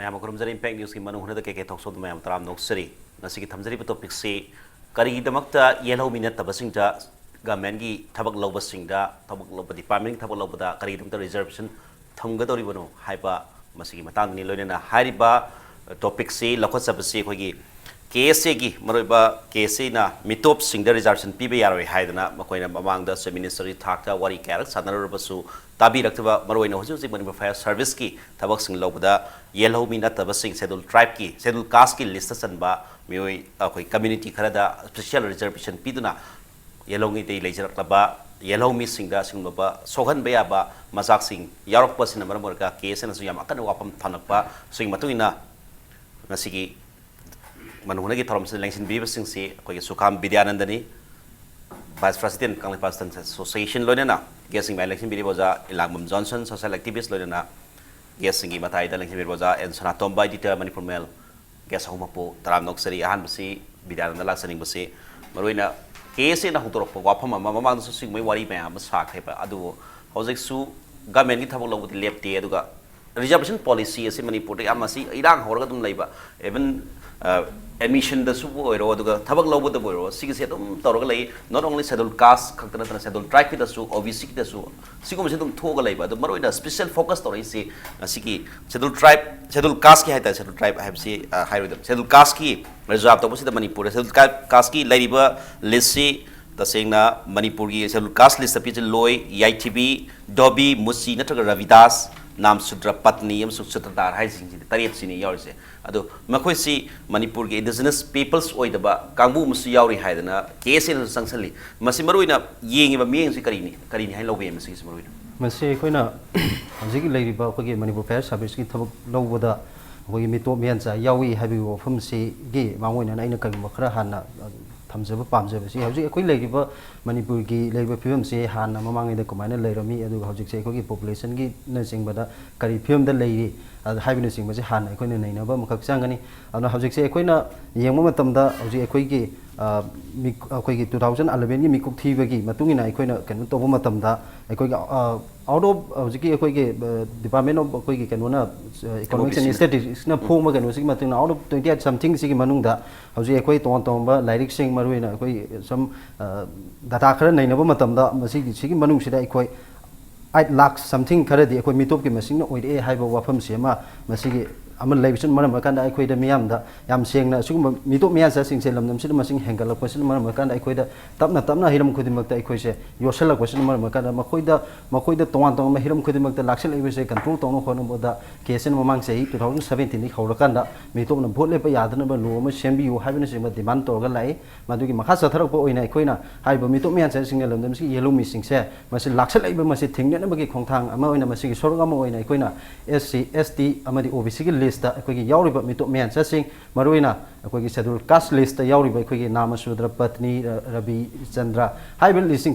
ma'am खुरमजरी impact news की मनोहर KK Thokchom ma'am तराम नोक्सरी नसिकी थमजरी topic से करीगीदमक्ता येलौमी नत्तबसिंगदा government की थबक लौबसिंगदा थबक लौब डिपार्टमेंट थबक लौबदा करीगीदमक्ता रिजर्वेशन थमगदौरिबनो हाइबा मसिकी मतांगनि लोइनेना हाइरिबा टॉपिक से लखोत्सबसे अखोगी KSA की मरोइबा KSA ना मिटोप सिंगदा रिजर्वेशन पीबे यारोय हाइदना मखोइना ममांगदा सब मिनिस्ट्री थाकता वारी कैरक सानरबसु ताबी रखतबा मरोइना होजि होजि मनिपुर फायर सर्विस की थबक सिंग लौबदा येलौमी नत्तबसिंग शेड्यूल ट्राइब की शेड्यूल कास्ट की लिस्ट चनबा मियोय अखोई कम्युनिटी खरदा स्पेशल रिजर्वेशन पीदुना येलौमी दे लेजरक्लबा येलौमी सिंगदा सिंगबा सोहनबा याबा मजाक सिंग यारकपसिना मरमरका KSA नसु याम अकन वापम थानकपा सिंग मतुइना नसिकी मनोहर की थरम से लैंसन बीबसिंग से अखोई सुखाम विद्यानंदनी vice president Congress party association लोइना गेसिंग बाय इलेक्शन बीबोजा इलांगबम जॉनसन सोशल एक्टिविस्ट लोइना गेसिंग की मताइदा इलेक्शन बीबोजा N Sanatomba editor Manipur mail गेस हुमपो तराम नोक्सरी अहानबसी विद्यानंद लाक्सनिंग बसे मरोइना KSA ना हुतरप वाफम ममांग सिंग मै वारी मैम साखेबा अदु हौजिकसु गवर्नमेंट की थबक लौबदि लेप्ते अदुगा रिजर्वेशन पॉलिसी असे मणिपुर यामसी इरांग होरगा दुम लैबा इवन एडमिशन दसुबो ओइरो अदुगा थबक लौबदबो ओइरो सिगसे दुम तौरगा लै नॉट ओनली शेड्यूल कास्ट खक्तना तना शेड्यूल ट्राइब की दसु OBC की दसु सिगुमसे दुम थोगा लैबा अदु मरोइना स्पेशल फोकस तौरैसे सिगी शेड्यूल ट्राइब शेड्यूल कास्ट की हाइता शेड्यूल ट्राइब हाइबसे हाइरोदम शेड्यूल कास्ट की रिजर्व तौबसिदा मणिपुर शेड्यूल कास्ट की लैरिबा लिस्टसी तसेंगना मणिपुर की शेड्यूल कास्ट लिस्ट पिच लोय याइटिबी डोबी मुसी नत्रगा रविदास नाम सुद्र पत्नी यम सुत्रदार हाइसिंग तरेत सिनी यावरिसे अदो मखोइसी मणिपुर के इंडिजिनस पीपल्स ओइदबा कांगबु मुसु यावरि हाइदना KSA न संगसली मसि मरोइना येंगिबा मियेंसि करिनि हाइ लौबे मसि मरोइना मसि अखोइना हजिक लैरिबा अखोगे मणिपुर फायर सर्विस की थबक लौबदा अखोगे मिटो मियनसा यावी हाबि वफमसि गे मांगोइना आइना करिम खरा हाना थमजब पामजबसि हजिक अखोइ लैरिबा मणिपुर की लैरिबा फिबमसि हाना ममांगैदा कमाइना लैरमी अदुगा हजिकसे अखोगे पॉपुलेशन की नसिंगबदा करि फिबमदा लैरि हाइबिन सिंगबसे हाना अखोइना नैनबा मखक चांगनी अदुना हजिकसे अखोइना येंगबा मतमदा हजिक अखोइगी अखोइगी 2011 की मिकुक थीबगी मतुंगिना अखोइना कनो तोबो मतमदा अखोइगी आउट ऑफ हजिकी अखोइगी डिपार्टमेंट ऑफ अखोइगी कनोना इकोनॉमिक्स एंड स्टैटिस्टिक्स ना फोम कनो सिगी मतुंगना आउट ऑफ 28 समथिंग सिगी मनुंगदा हजिक अखोइ तोन तोंबा लाइरिक सिंग मरुइना अखोइ सम डाटा खरा नैनबा मतमदा मसिगी सिगी मनुंगसिदा अखोइ 8 लाख समथिंग खरदी अखोइ मिटोप की मसिंग ना ओइदे हाइबा वाफम सेमा मसिगी अमन लाइबिसन मरम कांदा अखोइदा मियामदा याम सेंगना सुगुम मिटोप मियासा सिंगसे लमनमसिद मसिंग हेंगलकपसिन मरम कांदा अखोइदा तपना तपना हिरम खुदिमक्ता अखोइसे योसलकपसिन मरम कांदा मखोइदा तोवान तोंग हिरम खुदिमक्ता लाक्सल लेबिसे कंट्रोल तोंग खोनबोदा KSA ममांग से 2017 नि खौरकांदा मिटोपना भोट लेपा यादनबा लो म सेमबियु हाइबन सिंग डिमांड तोरगा लाई मादुगी मखा सथरकपो ओइना अखोइना हाइबा मिटोप मियासा सिंग लमनमसि येलो मिसिंगसे मसि लाक्सल लेबा मसि थिंगनेनबगी खोंथांग अमा ओइना मसिगी सोरग अमा ओइना अखोइना SC ST अमदि OBC की लिस्ट अखोइगी यावरिबा मिटोप मियासा सिंग मरुइना अखोइगी शेड्यूल कास्ट लिस्ट यावरिबा अखोइगी नाम सुद्र पत्नी रवि चंद्र हाइबन लिस्टिंग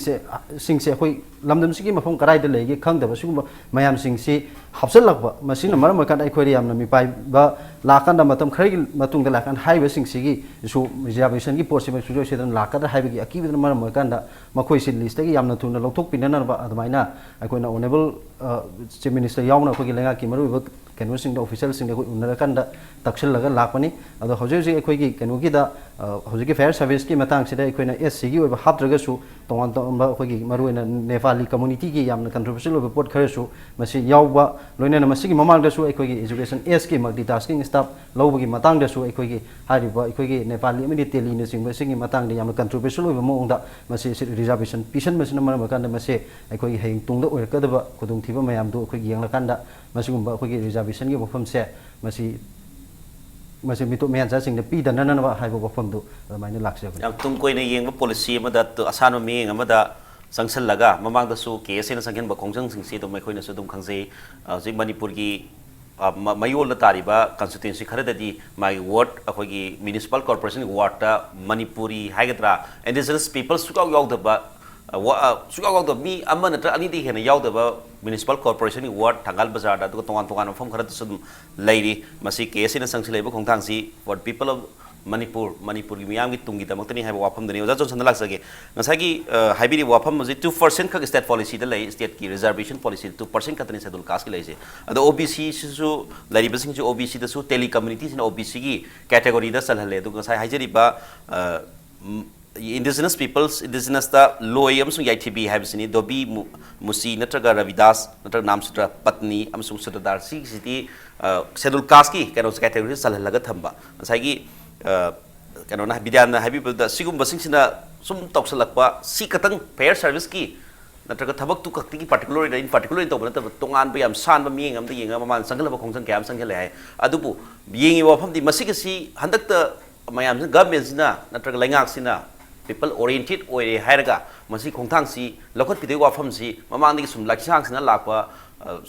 से अखोइ लमदमसिगी मफम कराइदा लेगे खंगदबा सुगुम मयाम सिंगसि हापसलकबा मसिना मरम कांदा अखोइरि यामना मिपाइबा लाकांदा मतम खरगी मतुंगदा लाकान हाइबा सिंगसिगी सु रिजर्वेशन की पोसिबल सुजो सेदन लाकादा हाइबगी अकीबदन मरम कांदा मखोइसि लिस्टगी यामना थुना लौथोक पिननबा अदमाइना अखोइना ऑनरेबल चीफ मिनिस्टर यावना अखोइगी लेंगा की मरुइबा कैनोसिंग ऑफिशियल सिंग उनरकांदा तक्सलगा लापनी अदो हौजे अखोइगी कैनोगिदा हौजेगी फायर सर्विस की मतंग सिदा अखोइना SC की ओइबा हापद्रगसु तोंगान तोंबा अखोइगी मरुइना नेपाली कम्युनिटी की यामना कंट्रोवर्शियल ओइबा पोट खरसु मसि यावबा लोइना मसिगी ममांगदसु अखोइगी एजुकेशन एज की मल्टीटास्किंग स्टाफ लौबगी मतंगदसु अखोइगी हारिबा अखोइगी नेपाली अमदि तेलीना सिंगबा सिंगी मतंगदि यामना कंट्रोवर्शियल ओइबा मोंगदा मसि रिजर्वेशन पिसन मसिना मरम कांदा मसि अखोइगी हेंग तुंगदा ओइरकदबा खुदुंग थिबा मयामदु अखोइगी यंगलाकांदा मसिगुंबा अखोइगी रिजर्वेशन की वफम से मसि मिटो मियानसा सिंग पीदननबा हाइबा वफमदु अदमाइना लाक्से याम तुम कोइना येंगबा पॉलिसी अमदा असानो मियेंग अमदा संसलगा ममांगदसु KSA न संगेनबा खोंजंग सिंगसि दो मैखोइनासु दुम खंगजे हजिक मणिपुर की मयोल तारीबा कंस्टिट्यूंसी खरददी माई वार्ड अखोगी म्युनिसिपल कॉर्पोरेशन वार्ड मणिपुरी हाइगद्रा इंडिजिनस पीपल सुकाउ यावदबा सुगाव मी अमन नत्र अनिदि हेना यावदबा म्युनिसिपल कॉर्पोरेशन की वार्ड थांगाल बाजार दा तोंगान तोंगान मफम खरत सुम लैरी मसी KSA न संगसि लेबा खोंथांगसि फॉर पीपल ऑफ Manipur की मियाम की तुंगी दमकतनी है वाफम दनी ओजा जोनसन लाग सके नसाई की हाइबी वाफम मजे 2% का स्टेट पॉलिसी द लई स्टेट की रिजर्वेशन पॉलिसी 2% का तनी शेड्यूल कास्ट की लई से अदो ओबीसी सु लाइबा सिंग जो ओबीसी दसु टेली कम्युनिटी सिन ओबीसी की कैटेगरी द सलहले दु नसाई हाइजरीबा indigenous peoples indigenous da loi amsung yaithibi habsini dobi musi natraga ravidas natraga namsutra patni amsung sudadar si city schedule caste ki kano category salhalaga thamba asai kano na bidyana habi da sigum basing sina sum toksalakpa si katang fair service ki natraga thabak tu kakti ki particular in particular to bana tongan ba yam san ba mieng am da yenga ma sangal ba khongsan kyam sangal hai adubu yengi wa pham di masik si handak ta mayam government sina natraga laingak sina people oriented oire hairaga masi khongthang si lokot pidei wafam si mamang ni sum laksang sina lakwa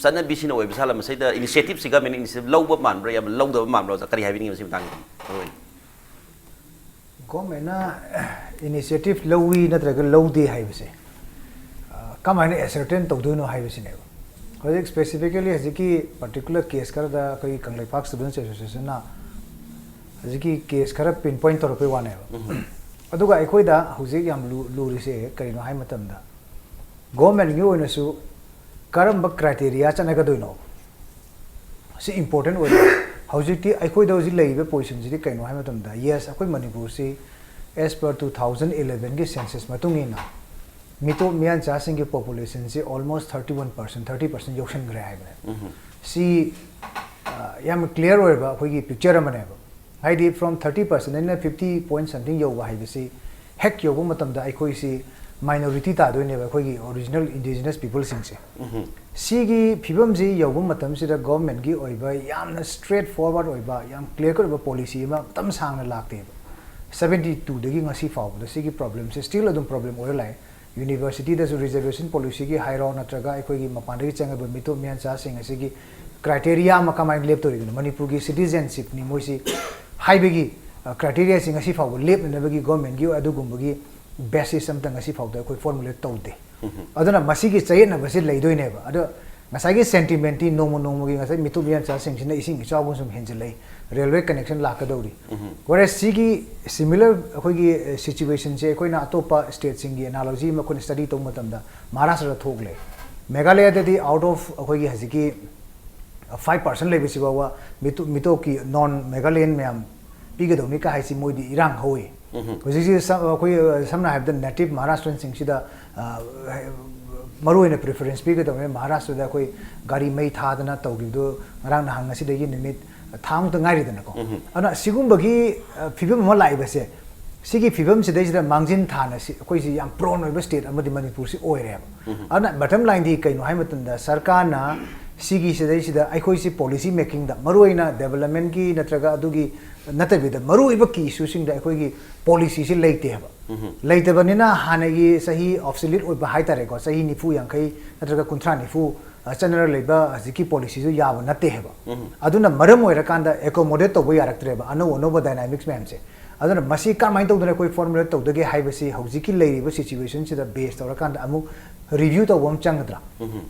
sana bisina oi bisala masai da initiative siga men initiative lawba man bra yam lawda man bra kari habini masi tang government initiative lawi natraga lawdi haibase kamane ascertain tawduno haibase ne hojik specifically hajiki particular case kar da koi kanglai park students association na hajiki case kar pinpoint tor pe wane aduga aikoida hujik yam lurise karino hai matamda government ngi oinasu karamba criteria chanaga doino si important oi hujikti aikoida hujik leibe position ji kaino hai matamda yes akoi manipur si as per 2011 ge census matungina mito mian cha sing ge population si almost 31% 30% yokshan gre hai bane si yam clear oi ba khoi gi picture amane ba haidi from 30% and 50 point something yoga haibasi hek yoga matamda aikoi si minority ta doine ba khoi gi original indigenous people sing se si gi phibam ji yoga matam si da government gi oiba yamna straight forward oiba yam clear kar ba policy ma tam sang na lakte ba 72 dagi ngasi faw da si gi problem se still adum problem oi lai university da reservation policy gi high round natraga aikoi gi mapan ri changa ba mito mian cha sing asi gi criteria ma kamai lep to ri manipur gi citizenship ni moi si haibegi criteria sing asi faw lep na bagi government gi adu gumbagi basis something asi faw da koi formulate tawde aduna masi gi chayet na basi leidoi ne ba adu ngasai gi sentiment ti nomo gi ngasai mitu bian cha sing sina ising chaw sum henjelai railway connection la ka dori whereas si gi similar koi gi situation je koi na atopa state sing gi analogy ma kon study to matam da maharashtra thogle meghalaya da di out of koi gi haziki 5% level si bawa mito ki non Meghalaian meam piga do mi ka hai si moi di irang hoi hoji si koi samna have the native Maharashtrian sing si da maru in preference piga do me Maharashtra da koi gari mai tha da na tau gi do ngarang na hang si da gi nimit thang to ngari da na ko ana sigum bagi phibam ma lai ba se sigi phibam si da mangjin tha na si koi si yam prone oi ba state amadi Manipur si oi re ana bottom line di kai no hai matun da sarkar na sigi sida aikoi si policy making da maruina development ki natraga adugi natabi da maruiba ki issue sing da aikoi gi policy si leite ba leite ba nina hanagi sahi obsolete oi ba haitare ko sahi nifu yankai natraga kuntra nifu general leba aziki policy ju yaba nate ba aduna maram oira kanda accommodate to bo yaraktre ba ano ba dynamics mem se aduna masi ka main to dona koi formula to dage haibasi haujiki leiba situation sida based to kanda amu review to wam changadra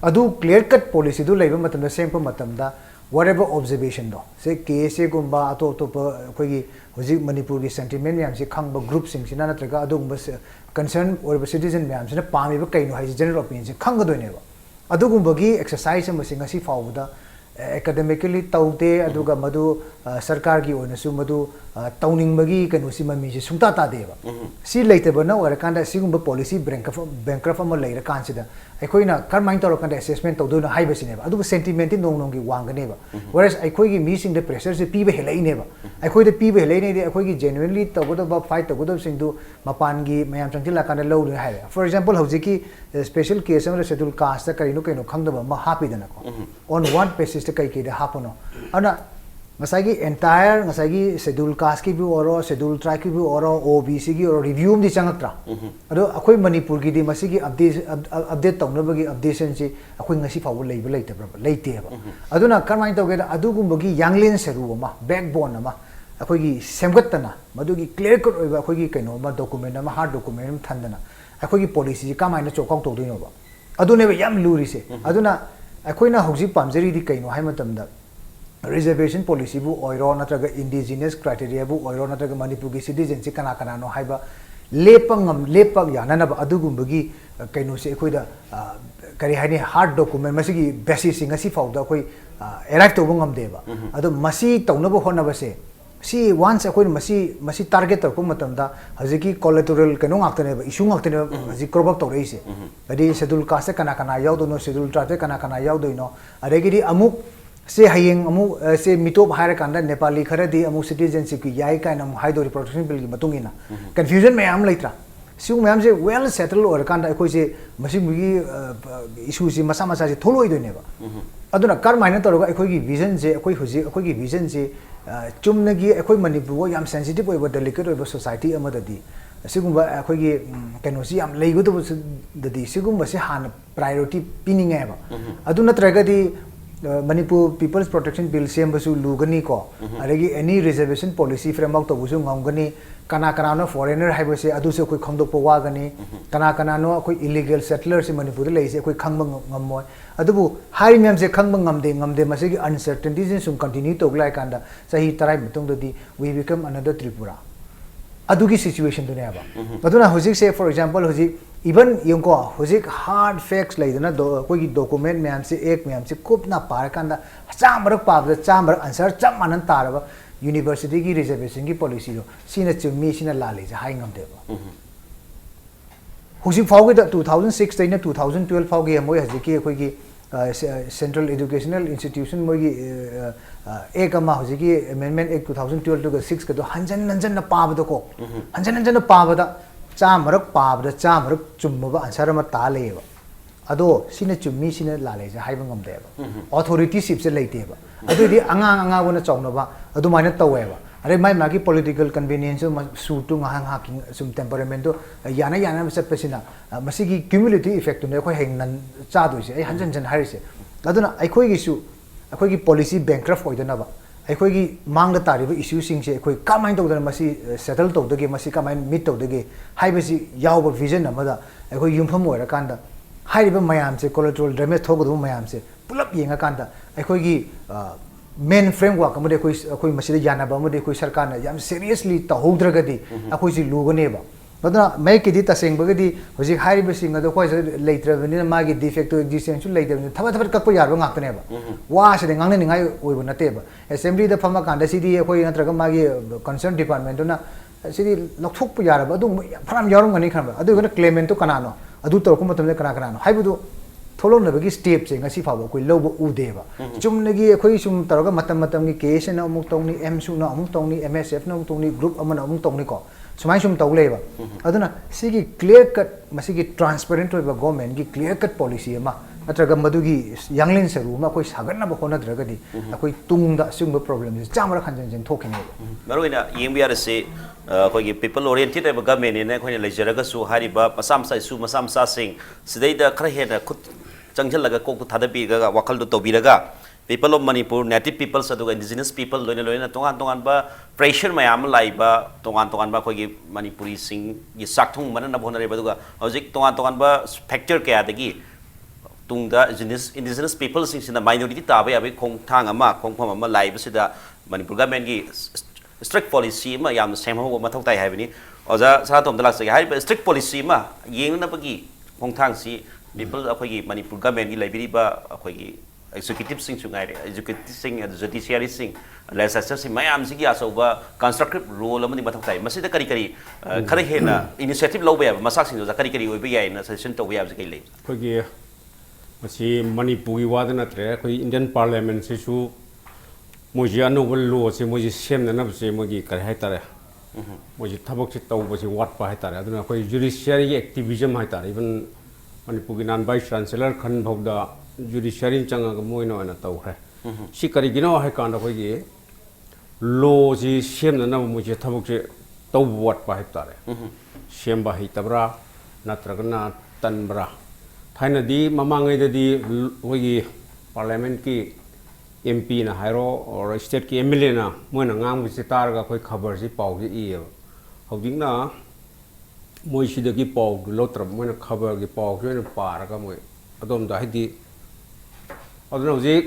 adu clear cut policy du leiba matam da same pa matam da whatever observation do se case gumba ato to koi gi hoji manipur gi sentiment yam se khangba group sing sina natraga adu gumba concern or citizen yam sina pami ba kaino hai general opinion se khang do ne ba adu gumba gi exercise ma singa si fawda academically taude aduga madu sarkar gi oina su madu tauning bagi kanu si mami si sungta ta deba si leite bana ora kanda sigumba policy bankrupt ama leira kansida aikoi na karmain toro kanda assessment taudo na haiba sineba adu sentiment nong nong gi wangane ba whereas aikoi gi mi sing the pressure se pibe helai ne ba aikoi de pibe helai ne de aikoi gi genuinely taudo ba fight taudo sing du mapan gi mayam changila kanda low ne hai for example hojiki special case ama schedule caste karino kaino khangda ma happy dana ko on one basis kai kai da hapono ana ngasai gi entire ngasai gi schedule caste ki bi oro schedule tribe ki bi oro OBC gi oro review di changaktra ado akoi manipur gi di masi gi update tawna bagi updation si akoi ngasi fawo leiba leite ba leite ba aduna karmai tawge da adu gum bagi yanglin seru ma backbone ma akoi gi semgattana madu gi clear cut oiba akoi gi kaino ma document ma hard document thandana akoi gi policy ka mai na chokong to doino ba adune ba yam luri se aduna akoi na hoji pamjeri di kaino hai matam da reservation policy bu oiro natraga indigenous criteria bu oiro natraga Manipur gi citizen si kana kana no haiba lepang yana na adugumbagi kaino se koida kari haini hard document masigi basis singa si fauda koi arrive to bungam deba adu masi taunabo hona base si once akoi masi target ko matamda haziki collateral kano ngaktane ba issue ngaktane hazi crop to reise adi schedule ka se kana kana yaw do no schedule trate kana kana yaw do no adegi amuk se hayeng amu se mitop hire kanda Nepali kharadi amu citizenship ki yai kaina amu haidori protection bill ki matungina confusion mayam laitra siung mayam se well settled or kanda koi se masi mugi issue si masa masa se tholoi do ne ba aduna kar maina toroga koi gi vision je koi huji koi gi vision je chumnagi koi Manipur yam sensitive oiba delicate oiba society amadadi sigumba koi gi kenosi yam leigo to dadi sigumba se han priority pining ba aduna tragedy Manipur People's Protection Bill same basu lugani ko adagi any reservation policy framework to busu ngangani kana kana no foreigner hai base adu se koi khangdok pawa gani kana no koi illegal settlers in Manipur le se koi khangba ngamoy adubu hai mem se khangba ngamde masigi uncertainties in sum continue to glai kanda sahi tarai mutung dodi we become another Tripura adugi situation to ne aba aduna hojik se for example hojik even yung ko hojik hard facts like na do koi document myam se ek myam se kup na par kanda chambar pa da chambar answer cham manan taraba university ki reservation ki policy ro sina chumi sina lale ja hai ngam de ba hojik phau ge 2006 taina 2012 phau ge moi hojik ki koi ki central educational institution moi gi ek ama hojik ki amendment act 2012 to 6 ka do hanjan nanjan na pa ba do ko hanjan na pa ba da chamrak pabda chamrak chumba answer ma ta leba ado sina chummi sina lale ja haiba ngam deba authority ship se leite ba adu di anga bona chawna ba adu maina tawe ba are mai magi political convenience su tu nga hang sum temperament do yana se pesina masigi cumulative effect ne khoi heng nan cha do se ai hanjan jan harise aduna ai khoi gi su ai gi policy bankrupt hoidana ba ai gi mang da tariba issue sing se khoi kamain to da masi settle to de ge masi kamain meet to de ge hai basi yaw ba vision amada ai khoi yumpham oira kanda hai riba mayam se collateral damage thog do mayam se pulap yenga kanda ai gi main framework amade khoi masi da yana ba amade khoi sarkar na yam seriously ta hodra di khoi si lugone ba badna mai ki di ta seng ba di hoji hai riba sing da khoi leitra ni ma gi defect existence leitra ni thaba kak pa yar ba ngak ne ba wa se de ngang ne ngai oi ba na te ba assembly da phama kanda si di khoi natra ga ma gi concern department na si di lokthok pa yar ba du pharam yarum ngani khan ba adu ga claimant to kana no adu to ko matam le kana no hai bu du tholon na ba gi step se ngasi fa ba koi lo ba u de ba chum ne gi khoi sum tar ga matam gi case na amuk tong ni m su na amuk tong ni msf na amuk tong ni group amana amuk tong ni ko sumai sum tau le ba aduna sigi clear cut masigi transparent ba government gi clear cut policy ma natraga madugi yanglin saru ma koi sagan na ba khona draga di koi tungda sung ba problem is chamara khanjan jen thokine maruina yembiar se koi gi people oriented ba government ne koi lejaraga su hari ba masam sai su masam sa sing sidai da khara he da khut changjal laga kok thadabi ga wakal do tobiraga people of Manipur native peoples aduga indigenous people loina tongan ba pressure mayam laiba tongan ba khoi Manipuri sing gi sakthung mana na bonare baduga hojik tongan ba factor kya dagi tungda indigenous people sing sina minority ta ba yabe khong thang ama khongpham ama laiba sida Manipur government gi strict policy ma yam semho ma thok tai haibini oja Sanatomba lak se hai strict policy ma yeng na bagi khong thang si people akhoi gi Manipur government gi library ba akhoi gi executive sing sungai executive sing judiciary sing legislature sing mayam sigi asoba constructive role amani mathak tai masida kari khare hena initiative lobe ya masak sing jo kari oibe ya na session to ya kai le khogi masi Manipur gi wadana tre khoi Indian parliament se su moji anobel law se moji sem na se moji kare hai tare moji thabok se tau bosi wat pa hai tare aduna khoi judiciary activism hai tare even Manipur gi nan vice chancellor khan bhogda judiciary changa ga moino na tau kha si kari gino hai kan khoi gi law ji sem na mo je thabok se tau wat pa hai tare sem ba hai tabra natragna tanbra thaina di mamangai da di khoi gi parliament ki MP na hairo or state ki MLA na moina ngang bi tar ga khoi khabar ji pau ji e hojing na moi si da ki pau lotra moina khabar gi pau jo na par ga moi adom da hi di aduna hojik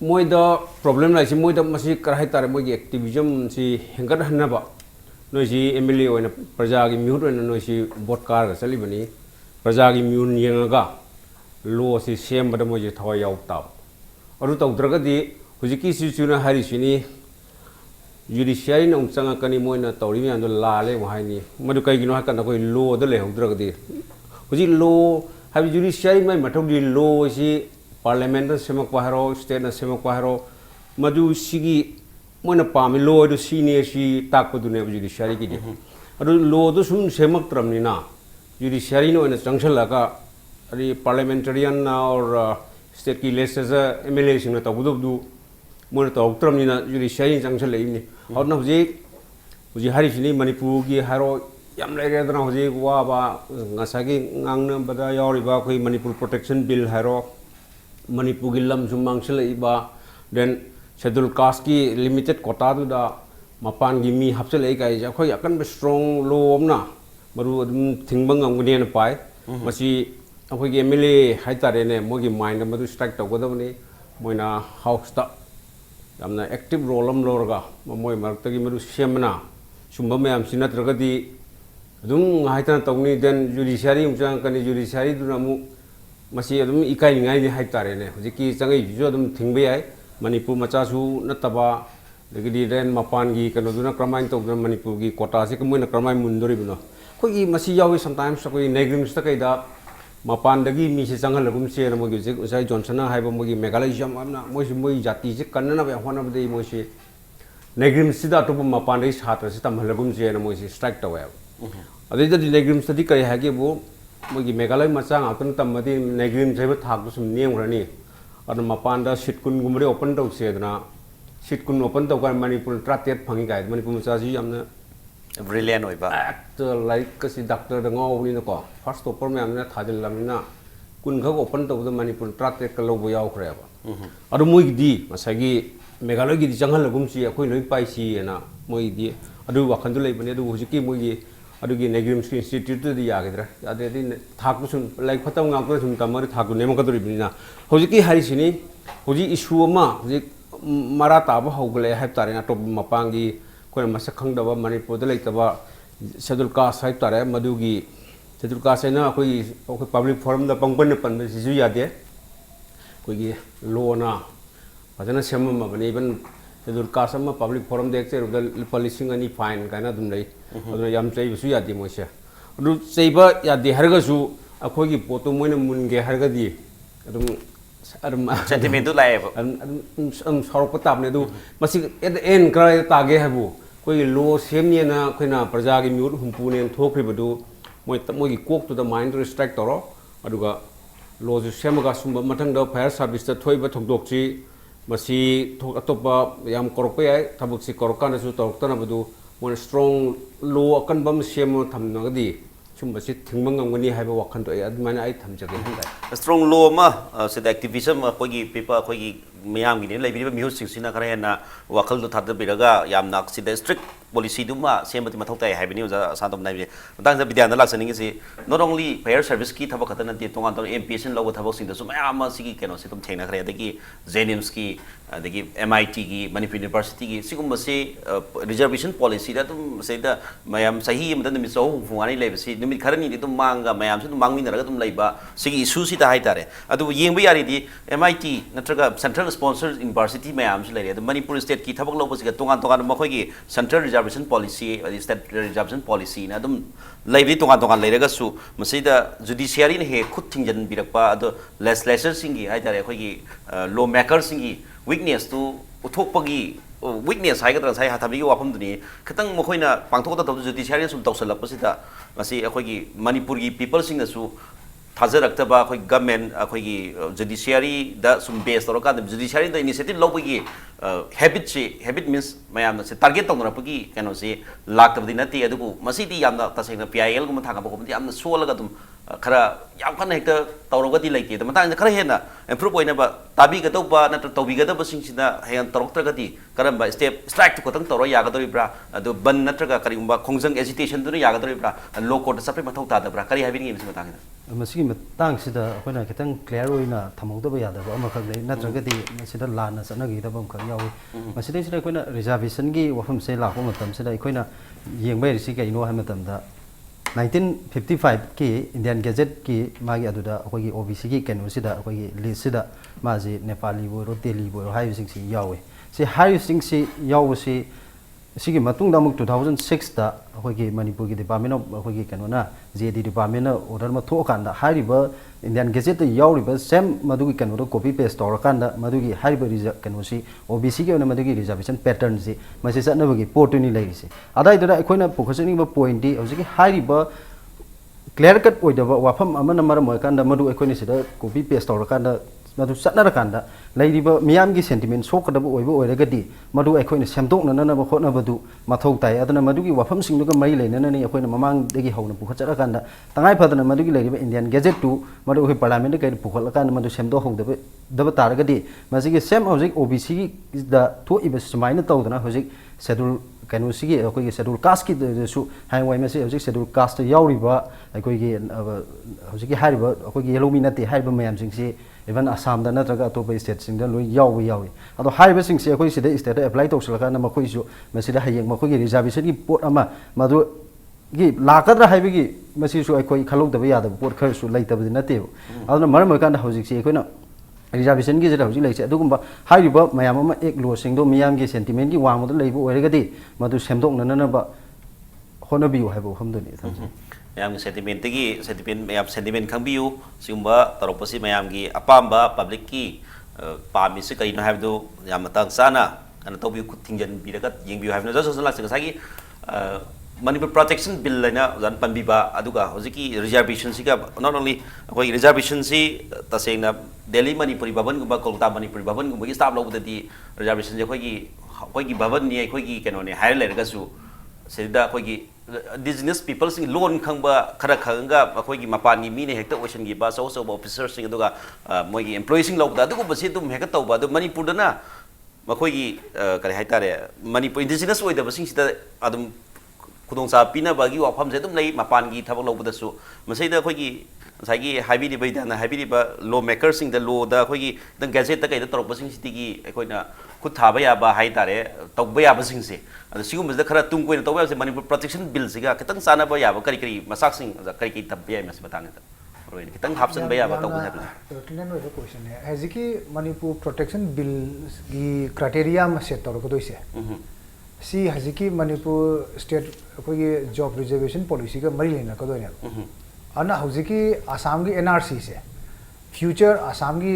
मोइदा problem लाइसी मोइदा मसी कराई तारे मोइगी activism सी हेंगत हन्नबा नोइसी एमएलए ओइना प्रजागी म्यूट ओइना नोइसी वोट कार चलिबनी प्रजागी म्यून येंगा लो सी सेमबदा मोइजी थवा यावता अरु तौद्रगदी हुजिकी सिचुना हारिसिनी जुडिशियरी न उंचंगा कनी मोइना तौरी म्यान लाले वहाइनी मदु कइगिनो हाकन कोइ लो द लेहौद्रगदी हुजि लो हाबि जुडिशियरी मै मथौदि लो सी पार्लियामेंट सेमक पाहरो स्टेट न सेमक पाहरो मदु सिगी मोइना पामी लो दु सीने सी ताकपदुने जुडिशियरी की अदु लो दु सुम सेमक त्रमनिना जुडिशियरी नो न चंगसलगा अरि पार्लियामेंटेरियन और स्टेट की लेजिस्लेचर एमएलए सिंग तौबदु मोइना तौत्रमनिना जुडिशियरी चंगसलैनि अदुना हुजि हारिसिनि मणिपुर की हारो याम लेरेदना हुजि Baba ngасagi ngang bada yauriba khoi manipur protection bill haro manipur gi lam sumangsil iba then schedule caste ki limited quota du da mapan gi mi hapsel ei kai ja khoi akan be strong law amna maru adum thingbang ngam ne pai masi akhoi gi mla haitare ne mogi mind madu strike to godawni moina house ta yamna active role am lorga moi marak gi maru semna sumba mayam sinatragadi adum haitana tawni then judiciary umchang kani judiciary du namu masi adum ikai ngai ni haitare ne hojiki changai ju adum thingbe ai manipur macha su nataba degidi den mapan gi kano duna kramain to manipur gi kota se kmoina kramai mundori bino khoi masi yawi sometimes koi negrims ta kai da mapan dagi mi se changal lagum se na mogi je usai johnson na haiba mogi megalai jam amna moi se moi jati se kanna ba hona ba dei moi se negrims sida to mapan dei satra se tam lagum se na moi se strike to wa अदे नेग्रिम्स तदी कई है वो मोगी मेघालय मचा ngakton tamadi negrim jaiba thak sum nemgrani adu mapanda sit kun gumre open tau sedna sit kun open tau kan manipur tratet phangi gai manipur macha ji amna brilliant oiba act like kasi doctor da ngau ni ko first topper me amna thajil lamina kun khak open tau da manipur tratet ka lobo yaw khre ba adu mogi di masagi Meghalaya की चंगल गुमसी अखोई लोई Pisces ना मोई दी अदु वखन दुलै बने अदु हुजिकी मोई अदुगी नेग्रिम्स की इंस्टीट्यूट दी यागद्रा अदे दी थाकु सुन लाइक फतम गाको सुन तमर थाकु नेम कदुरि बिना हुजिकी हारिसिनी हुजि इशू अमा हुजि मरा ताब हौगले हाइब तारे ना तो मपांगी कोन मसक खंगदबा मणिपुर द लेतबा शेड्यूल कास्ट हाइब तारे मदुगी शेड्यूल कास्ट ना अखोई पब्लिक फोरम द पंपन पन सिजु यादे कोई लोना फजना सेम बने इवन शेड्यूल कास्ट अमा पब्लिक फोरम देख रुदा लिसिंग अनि फाइन काना दुम लै अदुना याम चैबसु यादे मोइसे अदु चैबा यादे हरगसु अखोगी पोतो मोइना मुनगे हरगदी अदुम अदुम सेंटिमेंट दु लायब अदुम सरप ताबने दु मसि एट एन क्राय तागे हबु कोई लो सेमने ना खोइना प्रजागी म्यूट हुंपुने थोख्रिबदु मोइगी कोक टु द माइंड रिस्ट्रिक्ट तरो अदुगा लो जु सेमगा सुम मथंग द फायर सर्विस द थोइबा थोकदोकची मसी थोक अतोपा याम करपे आइ थबकसी करकाना सु तोरक्तना बदु मोन स्ट्रांग लो अकन बम सेम थमनगदी सुमबसी थिंगमंगमगनी हाइबा वखन तो अदमाना आइ थमजगे हंदा स्ट्रांग लो मा से एक्टिविज्म अखोगी पेपर अखोगी मयाम गिने लेबिबा म्यूजिक सिना खरा हेना वखल दो थाद बिरगा यामना सिदा स्ट्रिक्ट पॉलिसी दुमा सेमति मथौ ताइ हाइबनि उजा सादम नाइबे तांग विद्यान लाक्सनिंग से नॉट ओनली फायर सर्विस की थबक खतन ते तोंगान तो एमपीएसएन लोगो थबक सिंद सु मयाम सिगी केनो से तुम थेना खरे दगी जेनिम्स की दगी एमआईटी की मणिपुर यूनिवर्सिटी की सिगुम से रिजर्वेशन पॉलिसी दा तुम सेदा मयाम सही मदन मिसौ फुंगानी लेबसी निमित खरनी दि तुम मांगा मयाम से तुम मांगमिनरगा तुम लेबा सिगी इशू सिता हाइतारे अदु येंबा यारि दि एमआईटी नत्रगा सेंट्रल स्पॉन्सर यूनिवर्सिटी मयाम से लेरे मणिपुर स्टेट की थबक लोबसी तोंगान तोंगान मखोगी central reservation policy state reservation policy ना तुम लेबी तोंगान तोंगान लेरगसु मसिदा जुडिशियरी ने हे खुद थिंजन बिरकपा अदो लेजिस्लेचर सिंगी हाइतारे अखोगी लॉ मेकर सिंगी वीकनेस तो उथोकपगी वीकनेस हाइगद्रा साइ हाथाबी वाफम दुनी खतंग मखोइना पांथोकता तब जुडिशियरी सुम तौसलकपसिदा मसि अखोगी मणिपुर की पीपल सिंगसु थाजरक्तबा अखोई गवर्नमेंट अखोगी जुडिशियरी दा सुम बेस तौरका जुडिशियरी दा इनिशिएटिव लौबगी हैबिट मीन्स मयाम से टारगेट तौनरपगी कैनो से लाक्तबदी नती अदुबु मसिदी यामना तसेंगना पीआईएल गुम थागा बखोमदी यामना सोलगा तुम खरा याम खन हेक्टर तौरगदी लेके द मतांग खरा हेना इंप्रूव ओइनबा ताबीगदौबा नत्र तौबीगदबा सिंगसिना हेन तौरक्तरगदी करंबा स्टेप स्ट्राइक तो खतंग तौर यागदरिब्रा अदु बन नत्रगा करिगुंबा खोंजंग एजिटेशन दुन यागदरिब्रा लो कोर्ट सप्रे मथौ तादब्रा करि हाबिनि एमसि मतांगना ꯃꯁꯤꯒꯤ ꯃꯇꯥꯡꯁꯤꯗ ꯑꯩꯈꯣꯏꯅ ꯈꯤꯇꯪ ꯀ꯭ꯂꯤꯌꯥꯔ ꯑꯣꯏꯅ ꯊꯝꯍꯧꯗꯕ ꯌꯥꯗꯕ ꯑꯃꯈꯛ ꯂꯩ ꯅꯠꯇ꯭ꯔꯒꯗꯤ ꯃꯁꯤꯗ ꯂꯥꯟꯅ ꯆꯠꯅꯈꯤꯗꯕ ꯑꯃꯈꯛ ꯌꯥꯎꯏ ꯃꯁꯤꯗꯩꯁꯤꯗ ꯑꯩꯈꯣꯏꯅ ꯔꯤꯖꯥꯔꯕꯦꯁꯟꯒꯤ ꯋꯥꯐꯝꯁꯦ ꯂꯥꯛꯄ ꯃꯇꯝꯁꯤꯗ ꯑꯩꯈꯣꯏꯅ ꯌꯦꯡꯕ ꯌꯥꯔꯤꯁꯤ ꯀꯩꯅꯣ ꯍꯥꯏꯕ ꯃꯇꯝꯗ 1955ꯀꯤ ꯏꯟꯗꯤꯌꯥꯟ ꯒꯦꯖꯦꯠꯀꯤ ꯃꯥꯒꯤ ꯑꯗꯨꯗ ꯑꯩꯈꯣꯏꯒꯤ OBCꯒꯤ ꯀꯩꯅꯣꯁꯤꯗ ꯑꯩꯈꯣꯏꯒꯤ ꯂꯤꯁꯁꯤꯗ ꯃꯥꯁꯤ ꯅꯦꯄꯥꯂꯤꯕꯨ ꯑꯣꯏꯔꯣ ꯇꯦꯂꯤꯕꯨ ꯑꯣꯏꯔꯣ ꯍꯥꯏꯕꯁꯤꯡꯁꯤ ꯌꯥꯎꯏ ꯁꯤ ꯍꯥꯏꯔꯤꯕꯁꯤꯡꯁꯤ ꯌꯥꯎꯕꯁꯤ ꯁꯤꯒꯤ ꯃꯇꯨꯡꯗ ꯑꯃꯨꯛ 2006ꯗ ꯑꯩꯈꯣꯏꯒꯤ ꯃꯅꯤꯄꯨꯔꯒꯤ ꯗꯤꯄꯥꯔꯠꯃꯦꯟ ꯑꯣꯐ ꯑꯩꯈꯣꯏꯒꯤ ꯀꯩꯅꯣꯅ JD ꯗꯤꯄꯥꯔꯠꯃꯦꯟꯅ ꯑꯣꯔꯗꯔ ꯑꯃ ꯊꯣꯛꯑꯀꯥꯟꯗ ꯍꯥꯏꯔꯤꯕ ꯏꯟꯗꯤꯌꯥꯟ ꯒꯦꯖꯦꯠꯇ ꯌꯥꯎꯔꯤꯕ ꯁꯦꯝ ꯃꯗꯨꯒꯤ ꯀꯩꯅꯣꯗꯣ ꯀꯣꯄꯤ ꯄꯦꯁ ꯇꯧꯔꯀꯥꯟꯗ ꯃꯗꯨꯒꯤ ꯍꯥꯏꯔꯤꯕ ꯀꯩꯅꯣꯁꯤ OBCꯒꯤ ꯑꯣꯏꯅ ꯃꯗꯨꯒꯤ ꯔꯤꯖꯥꯔꯕꯦꯁꯟ ꯄꯦꯇꯔꯟꯁꯤ ꯃꯁꯤ ꯆꯠꯅꯕꯒꯤ ꯄꯣꯠꯇꯨꯅꯤ ꯂꯩꯔꯤꯁꯤ ꯑꯗꯥꯏꯗꯨꯗ ꯑꯩꯈꯣꯏꯅ ꯄꯨꯈꯠꯆꯅꯤꯡꯕ ꯄꯣꯏꯟꯇꯤ ꯍꯧꯖꯤꯛꯀꯤ ꯍꯥꯏꯔꯤꯕ ꯀ꯭ꯂꯤꯌꯥꯔ ꯀꯠ ꯑꯣꯏꯗꯕ ꯋꯥꯐꯝ ꯑꯃꯅ ꯃꯔꯝ ꯑꯣꯏꯔꯀꯥꯟꯗ ꯃꯗꯨ ꯑꯩꯈꯣꯏꯅ ꯁꯤꯗ ꯀꯣꯄꯤ ꯄꯦꯁ ꯇꯧꯔꯀꯥꯟꯗ ꯃꯗꯨ ꯆꯠꯅꯔꯀꯥꯟda ꯂꯩꯔꯤꯕ ꯃꯤꯌꯥꯝꯒꯤ ꯁꯦꯟꯇꯤꯃꯦꯟ ꯁꯣꯛꯀꯗꯕ ꯑꯣꯏꯕ ꯑꯣꯏꯔꯒꯗꯤ ꯃꯗꯨ ꯑꯩꯈꯣꯏꯅ ꯁꯦꯝꯗꯣꯛꯅꯅꯕ ꯍꯣꯠꯅꯕꯗꯨ ꯃꯊꯧ ꯇꯥꯏ ꯑꯗꯨꯅ ꯃꯗꯨꯒꯤ ꯋꯥꯐꯝꯁꯤꯡꯗꯨꯒ ꯃꯔꯤ ꯂꯩꯅꯅꯅꯤ ꯑꯩꯈꯣꯏꯅ ꯃꯃꯥꯡꯗꯒꯤ ꯍꯧꯅ ꯄꯨꯈꯠꯆꯔꯀꯥꯟꯗ ꯇꯉꯥꯏ ꯐꯗꯅ ꯃꯗꯨꯒꯤ ꯂꯩꯔꯤꯕ ꯏꯟꯗꯤꯌꯟ ꯒꯦꯖꯦꯠꯇꯨ ꯃꯗꯨ ꯑꯩꯈꯣꯏ ꯄꯥꯔꯂꯤꯌꯥꯃꯦꯟꯠꯇ ꯀꯩꯗ ꯄꯨꯈꯠꯂꯀꯥꯟꯗ ꯃꯗꯨ ꯁꯦꯝꯗꯣꯛꯍꯧꯗꯕ ꯇꯥꯔꯒꯗꯤ ꯃꯁꯤꯒꯤ ꯁꯦꯝ ꯍꯧꯖꯤꯛ OBCꯒꯤꯗ ꯊꯣꯛꯏꯕ ꯁꯨꯃꯥꯏꯅ ꯇꯧꯗꯅ ꯍꯧꯖꯤꯛ ꯁꯦꯗꯨꯜ ꯀꯩꯅꯣꯁꯤꯒꯤ ꯑꯩꯈꯣꯏꯒꯤ ꯁꯦꯗꯨꯜ ꯀꯥꯁꯀꯤꯗꯁꯨ ꯍꯌꯦꯡꯋꯥꯏ ꯃꯁꯤ ꯍꯧꯖꯤꯛ ꯁꯦꯗꯨꯜ ꯀꯥꯁꯇ ꯌꯥꯎꯔꯤꯕ ꯑꯩꯈꯣꯏꯒꯤ ꯍꯧꯖꯤꯛꯀꯤ ꯍꯥꯏꯔꯤꯕ ꯑꯩꯈꯣꯏꯒꯤ ꯌꯦꯜꯂꯣꯃꯤ ꯅꯠꯇꯦ ꯍꯥꯏꯔꯤꯕ ꯃꯌꯥꯝꯁꯤꯡꯁꯤ ꯏꯚꯟ ꯑꯁꯥꯝꯗ ꯅꯠꯇ꯭ꯔꯒ ꯑꯇꯣꯞꯄ ꯁ꯭ꯇꯦꯠꯁꯤꯡꯗ ꯂꯣꯏ ꯌꯥꯎꯏ ꯑꯗꯣ ꯍꯥꯏꯔꯤꯕꯁꯤꯡꯁꯤ ꯑꯩꯈꯣꯏ ꯁꯤꯗ ꯁ꯭ꯇꯦꯠꯇ ꯑꯦꯄ꯭ꯂꯥꯏ ꯇꯧꯁꯤꯜꯂꯀꯥꯟꯗ ꯃꯈꯣꯏꯁꯨ ꯃꯁꯤꯗ ꯍꯌꯦꯡ ꯃꯈꯣꯏꯒꯤ ꯔꯤꯖꯥꯔꯕꯦꯁꯟꯒꯤ ꯄꯣꯠ ꯑꯃ ꯃꯗꯨꯒꯤ ꯂꯥꯛꯀꯗ꯭ꯔꯥ ꯍꯥꯏꯕꯒꯤ ꯃꯁꯤꯁꯨ ꯑꯩꯈꯣꯏ ꯈꯜꯍꯧꯗꯕ ꯌꯥꯗꯕ ꯄꯣꯠ ꯈꯔꯁꯨ ꯂꯩꯇꯕꯗꯤ ꯅꯠꯇꯦꯕ ꯑꯗꯨꯅ ꯃꯔꯝ ꯑꯣꯏꯔꯀꯥꯟꯗ ꯍꯧꯖꯤꯛꯁꯤ ꯑꯩꯈꯣꯏꯅ ꯔꯤꯖꯥꯔꯕꯦꯁꯟꯒꯤꯁꯤꯗ ꯍꯧꯖꯤꯛ ꯂꯩꯔꯤꯁꯦ ꯑꯗꯨꯒꯨꯝꯕ ꯍꯥꯏꯔꯤꯕ ꯃꯌꯥꯝ ꯑꯃ ꯑꯦꯛ ꯂꯣꯁꯤꯡꯗꯣ ꯃꯤꯌꯥꯝꯒꯤ ꯁꯦꯟꯇꯤꯃꯦꯟꯒꯤ ꯋꯥꯡꯃꯗ ꯂꯩꯕ ꯑꯣꯏꯔꯒꯗꯤ ꯃꯗꯨ ꯁꯦꯝꯗꯣꯛꯅꯅꯕ ꯍꯣꯠꯅꯕꯤꯌꯨ ꯍꯥꯏꯕ ꯋꯥꯐꯝꯗꯨꯅꯤ ꯊꯝꯖꯩ ꯃꯌꯥꯝꯒꯤ ꯁꯦꯟꯇꯤꯃꯦꯟ ꯃꯌꯥꯝ ꯁꯦꯟꯇꯤꯃꯦꯟ ꯈꯪꯕꯤꯌꯨ ꯁꯤꯒꯨꯝꯕ ꯇꯧꯔꯛꯄꯁꯤ ꯃꯌꯥꯝꯒꯤ ꯑꯄꯥꯝꯕ ꯄꯕ꯭ꯂꯤꯛꯀꯤ ꯄꯥꯝꯃꯤꯁꯤ ꯀꯔꯤꯅꯣ ꯍꯥꯏꯕꯗꯨ ꯌꯥꯝ ꯃꯇꯥꯡ ꯆꯥꯅ ꯀꯩꯅꯣ ꯇꯧꯕꯤꯌꯨ ꯈꯨꯠ ꯊꯤꯡꯖꯤꯟꯕꯤꯔꯒ ꯌꯦꯡꯕꯤꯌꯨ ꯍꯥꯏꯕꯅ ꯖꯁ ꯂꯥꯛꯁꯦ ꯉꯁꯥꯏꯒꯤ Manipur protection bill laina zan panbiba aduga hojiki reservation siga not only akoi reservation si tasengna Delhi Manipuri Bhavan gumba Kolkata Manipuri Bhavan gumba gi staff lobudadi reservation je khoi gi bhavan ni khoi gi keno ne hire lerga su sida khoi gi indigenous people sing loan khangba khara khanga khoi gi mapani mi ne hekta ocean gi ba so officers sing aduga moi gi employees sing lobda adugo basi dum heka tawba adu Manipur dana makhoi gi kare haitare Manipur indigenous oida basing sida adum Kudongsa pina bagi wafam se dum lei mapan gi thabak lobdasu masai da khoi gi sai gi haibiri baidana haibiri ba law makers sing da law da khoi gi dang gazette ta kai da torok basing siti gi khoi na khut thaba ya ba hai tare tokba ya basing se adu sigum da khara tung koi na tokba se Manipur protection bill siga kitang sana ba ya ba kari kari masak sing kari kari tabya ya mas batang ta roi kitang hapsan ba ya ba tokba ha tinen no question hai haziki Manipur protection bill gi criteria ma set torok doise si haziki Manipur state कोई job reservation policy का मरी लेना कदों ने अन्ना haziki Assam की NRC से future Assam की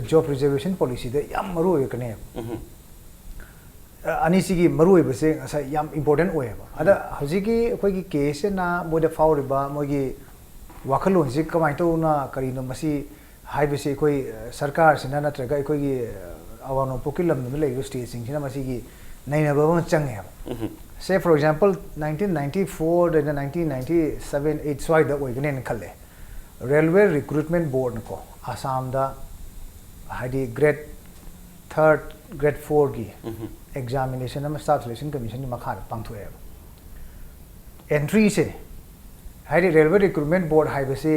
job reservation policy दे याम मरु है कने अनिसी की मरु है बसे ऐसा याम important हुए है अदा haziki कोई की case ना मोड़े फाउल रिबा मोगी वाकलों से कमाई तो ना करी न मसी हाई बसे कोई सरकार से ना ट्रगा कोई की आवानों पुकिलम में ले स्टेट सिंह ना मसी की नहीं ना बाबा चंगे है Say for example 1994 and 1997 8 swai da oignen khalle railway recruitment board ko Assam da hadi grade 3rd grade 4 gi examination am staff selection commission ni makha pangthoe entry se hadi railway recruitment board hai base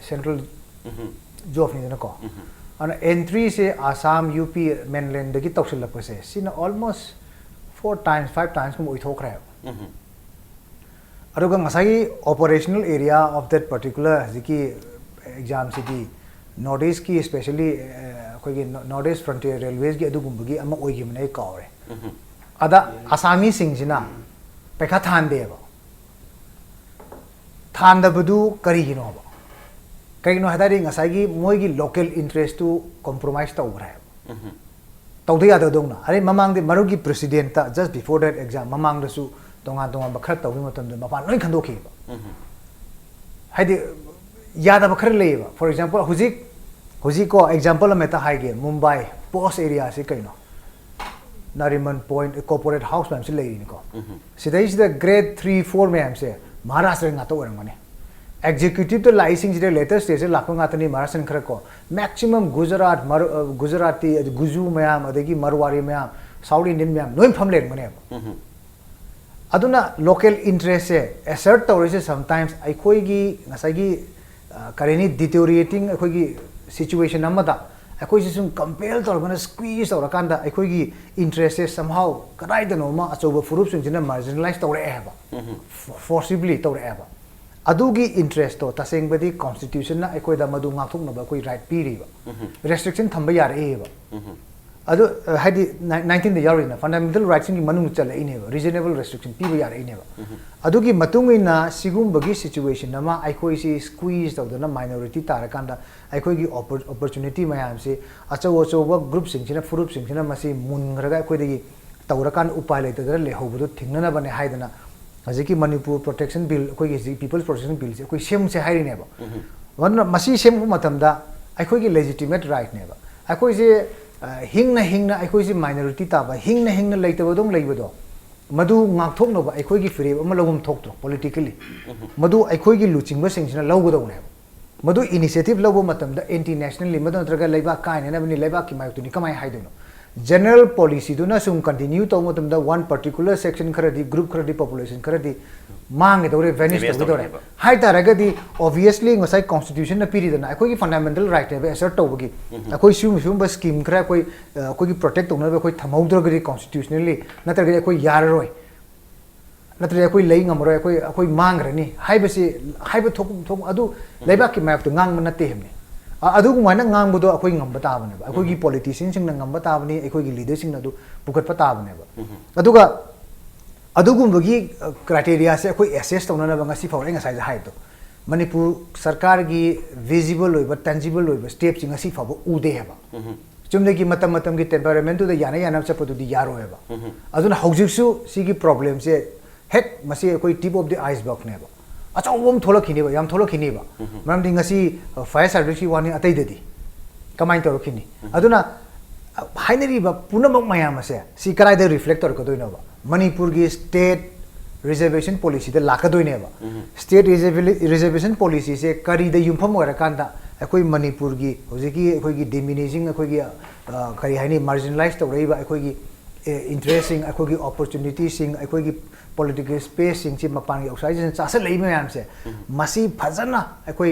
central job ni na ko and entry se Assam UP mainland da gi tawsil la pase sina almost 4 times 5 times mo ithok rahe aruga ngasai operational area of that particular haziki exam city northeast ki especially koi gi northeast frontier railways gi adugum gi ama oigi mane kaure ada Assami sing jina pekha than de ba than da budu kari gi no ba kai no hadari ngasai gi moi gi local interest to compromise ta ura tawdiya da dongna are mamang de marugi president ta just before that exam mamang da su tonga bakhar tawbi matam de mapan noi khandokhi ba haide yada bakhar leiba for example huji ko example meta haige Mumbai post area se kaino Nariman Point corporate house ma'am se leini ko sidai is the grade 3 4 ma'am se Maharashtra nga to orangane executive to license the latest stage lakong atani Maharashtra khara ko maximum Gujarati Guju mayam adagi Marwari mayam South Indian mayam noin famle mane aduna local interest se assert tawrise sometimes ai khoi gi ngasai gi kareni deteriorating akhoi situation amada akhoi sum compel torgana squeeze torakanda akhoi interests somehow kadai da no ma achoba furup sing jina marginalize tore eba forcibly tore eba adugi interest to taseng badi constitution na akhoi da madu ngakthok na ba akhoi right piri ba restriction thamba yar eba adu hadi 19 the yarina fundamental rights in manung chala ineba reasonable restriction piba yar ineba adugi matung ina sigum bagi situation nama akhoi si squeeze to na minority tarakanda akhoi gi opportunity mayam se achaw group sing china furup sing china masi mungraga akhoi degi tawrakan upay le tadra le hobudu thingnana bane haidana haziki manipur protection bill akhoi gi people's protection bill se akhoi sem se hairi neba wana masi sem matamda akhoi gi legitimate right neba akhoi se hingna akhoi si minority taba hingna leitaba dong leibado madu ngakthok no ba akhoi gi free ama logum thokto politically madu akhoi gi luchingba singsina lawgado ne madu initiative lawbo matamda anti nationally madu traga leiba kaine na bani leiba ki mayuk ni kamai haidono general policy do na sum continue to matamda one particular section kharadi group kharadi population kharadi mang dore vanish to dore hai taragadi obviously ngasai constitution na piri dana akhoi gi fundamental right ne assert to bagi akhoi sum ba scheme khara akhoi gi protect tona akhoi thamaudrag gi constitutionally natar gi akhoi yarroi natar akhoi lei ngamroi akhoi mang rani hai ba si hai ba thok adu leiba ki map to ngang mana te hemne adu gu mana ngang budo akhoi ngamba ta bane ba akhoi gi politician sing na ngamba ta bane akhoi gi leader sing na du pukat pa ta bane ba aduga adugumबगी criteria से कोई assess तौना बंगासी फाउरे ngasai ja hai to manipur sarkar gi visible oiba tangible oiba step sing asi fabu ude heba chumne gi matam gi temperament da yana chapodu di yaro heba aduna hojik su sigi problem se hek masi koi tip of the iceberg ne ba achawom tholakhini ba yam tholakhini ba maram ding asi fire service gi wani atai dedi kamai torokhini aduna hainari ba punamak mayam ase si karai da reflector ko doina ba Manipur gi state reservation policy da lakadoi ne ba state reservation policy se kari da yumpham ora kanda akoi manipur gi hojiki akoi gi diminishing akoi gi kari haini marginalized to rei ba akoi gi interesting akoi gi opportunity sing akoi gi political space sing chi mapan gi outside cha sa lei mayam se masi phajana akoi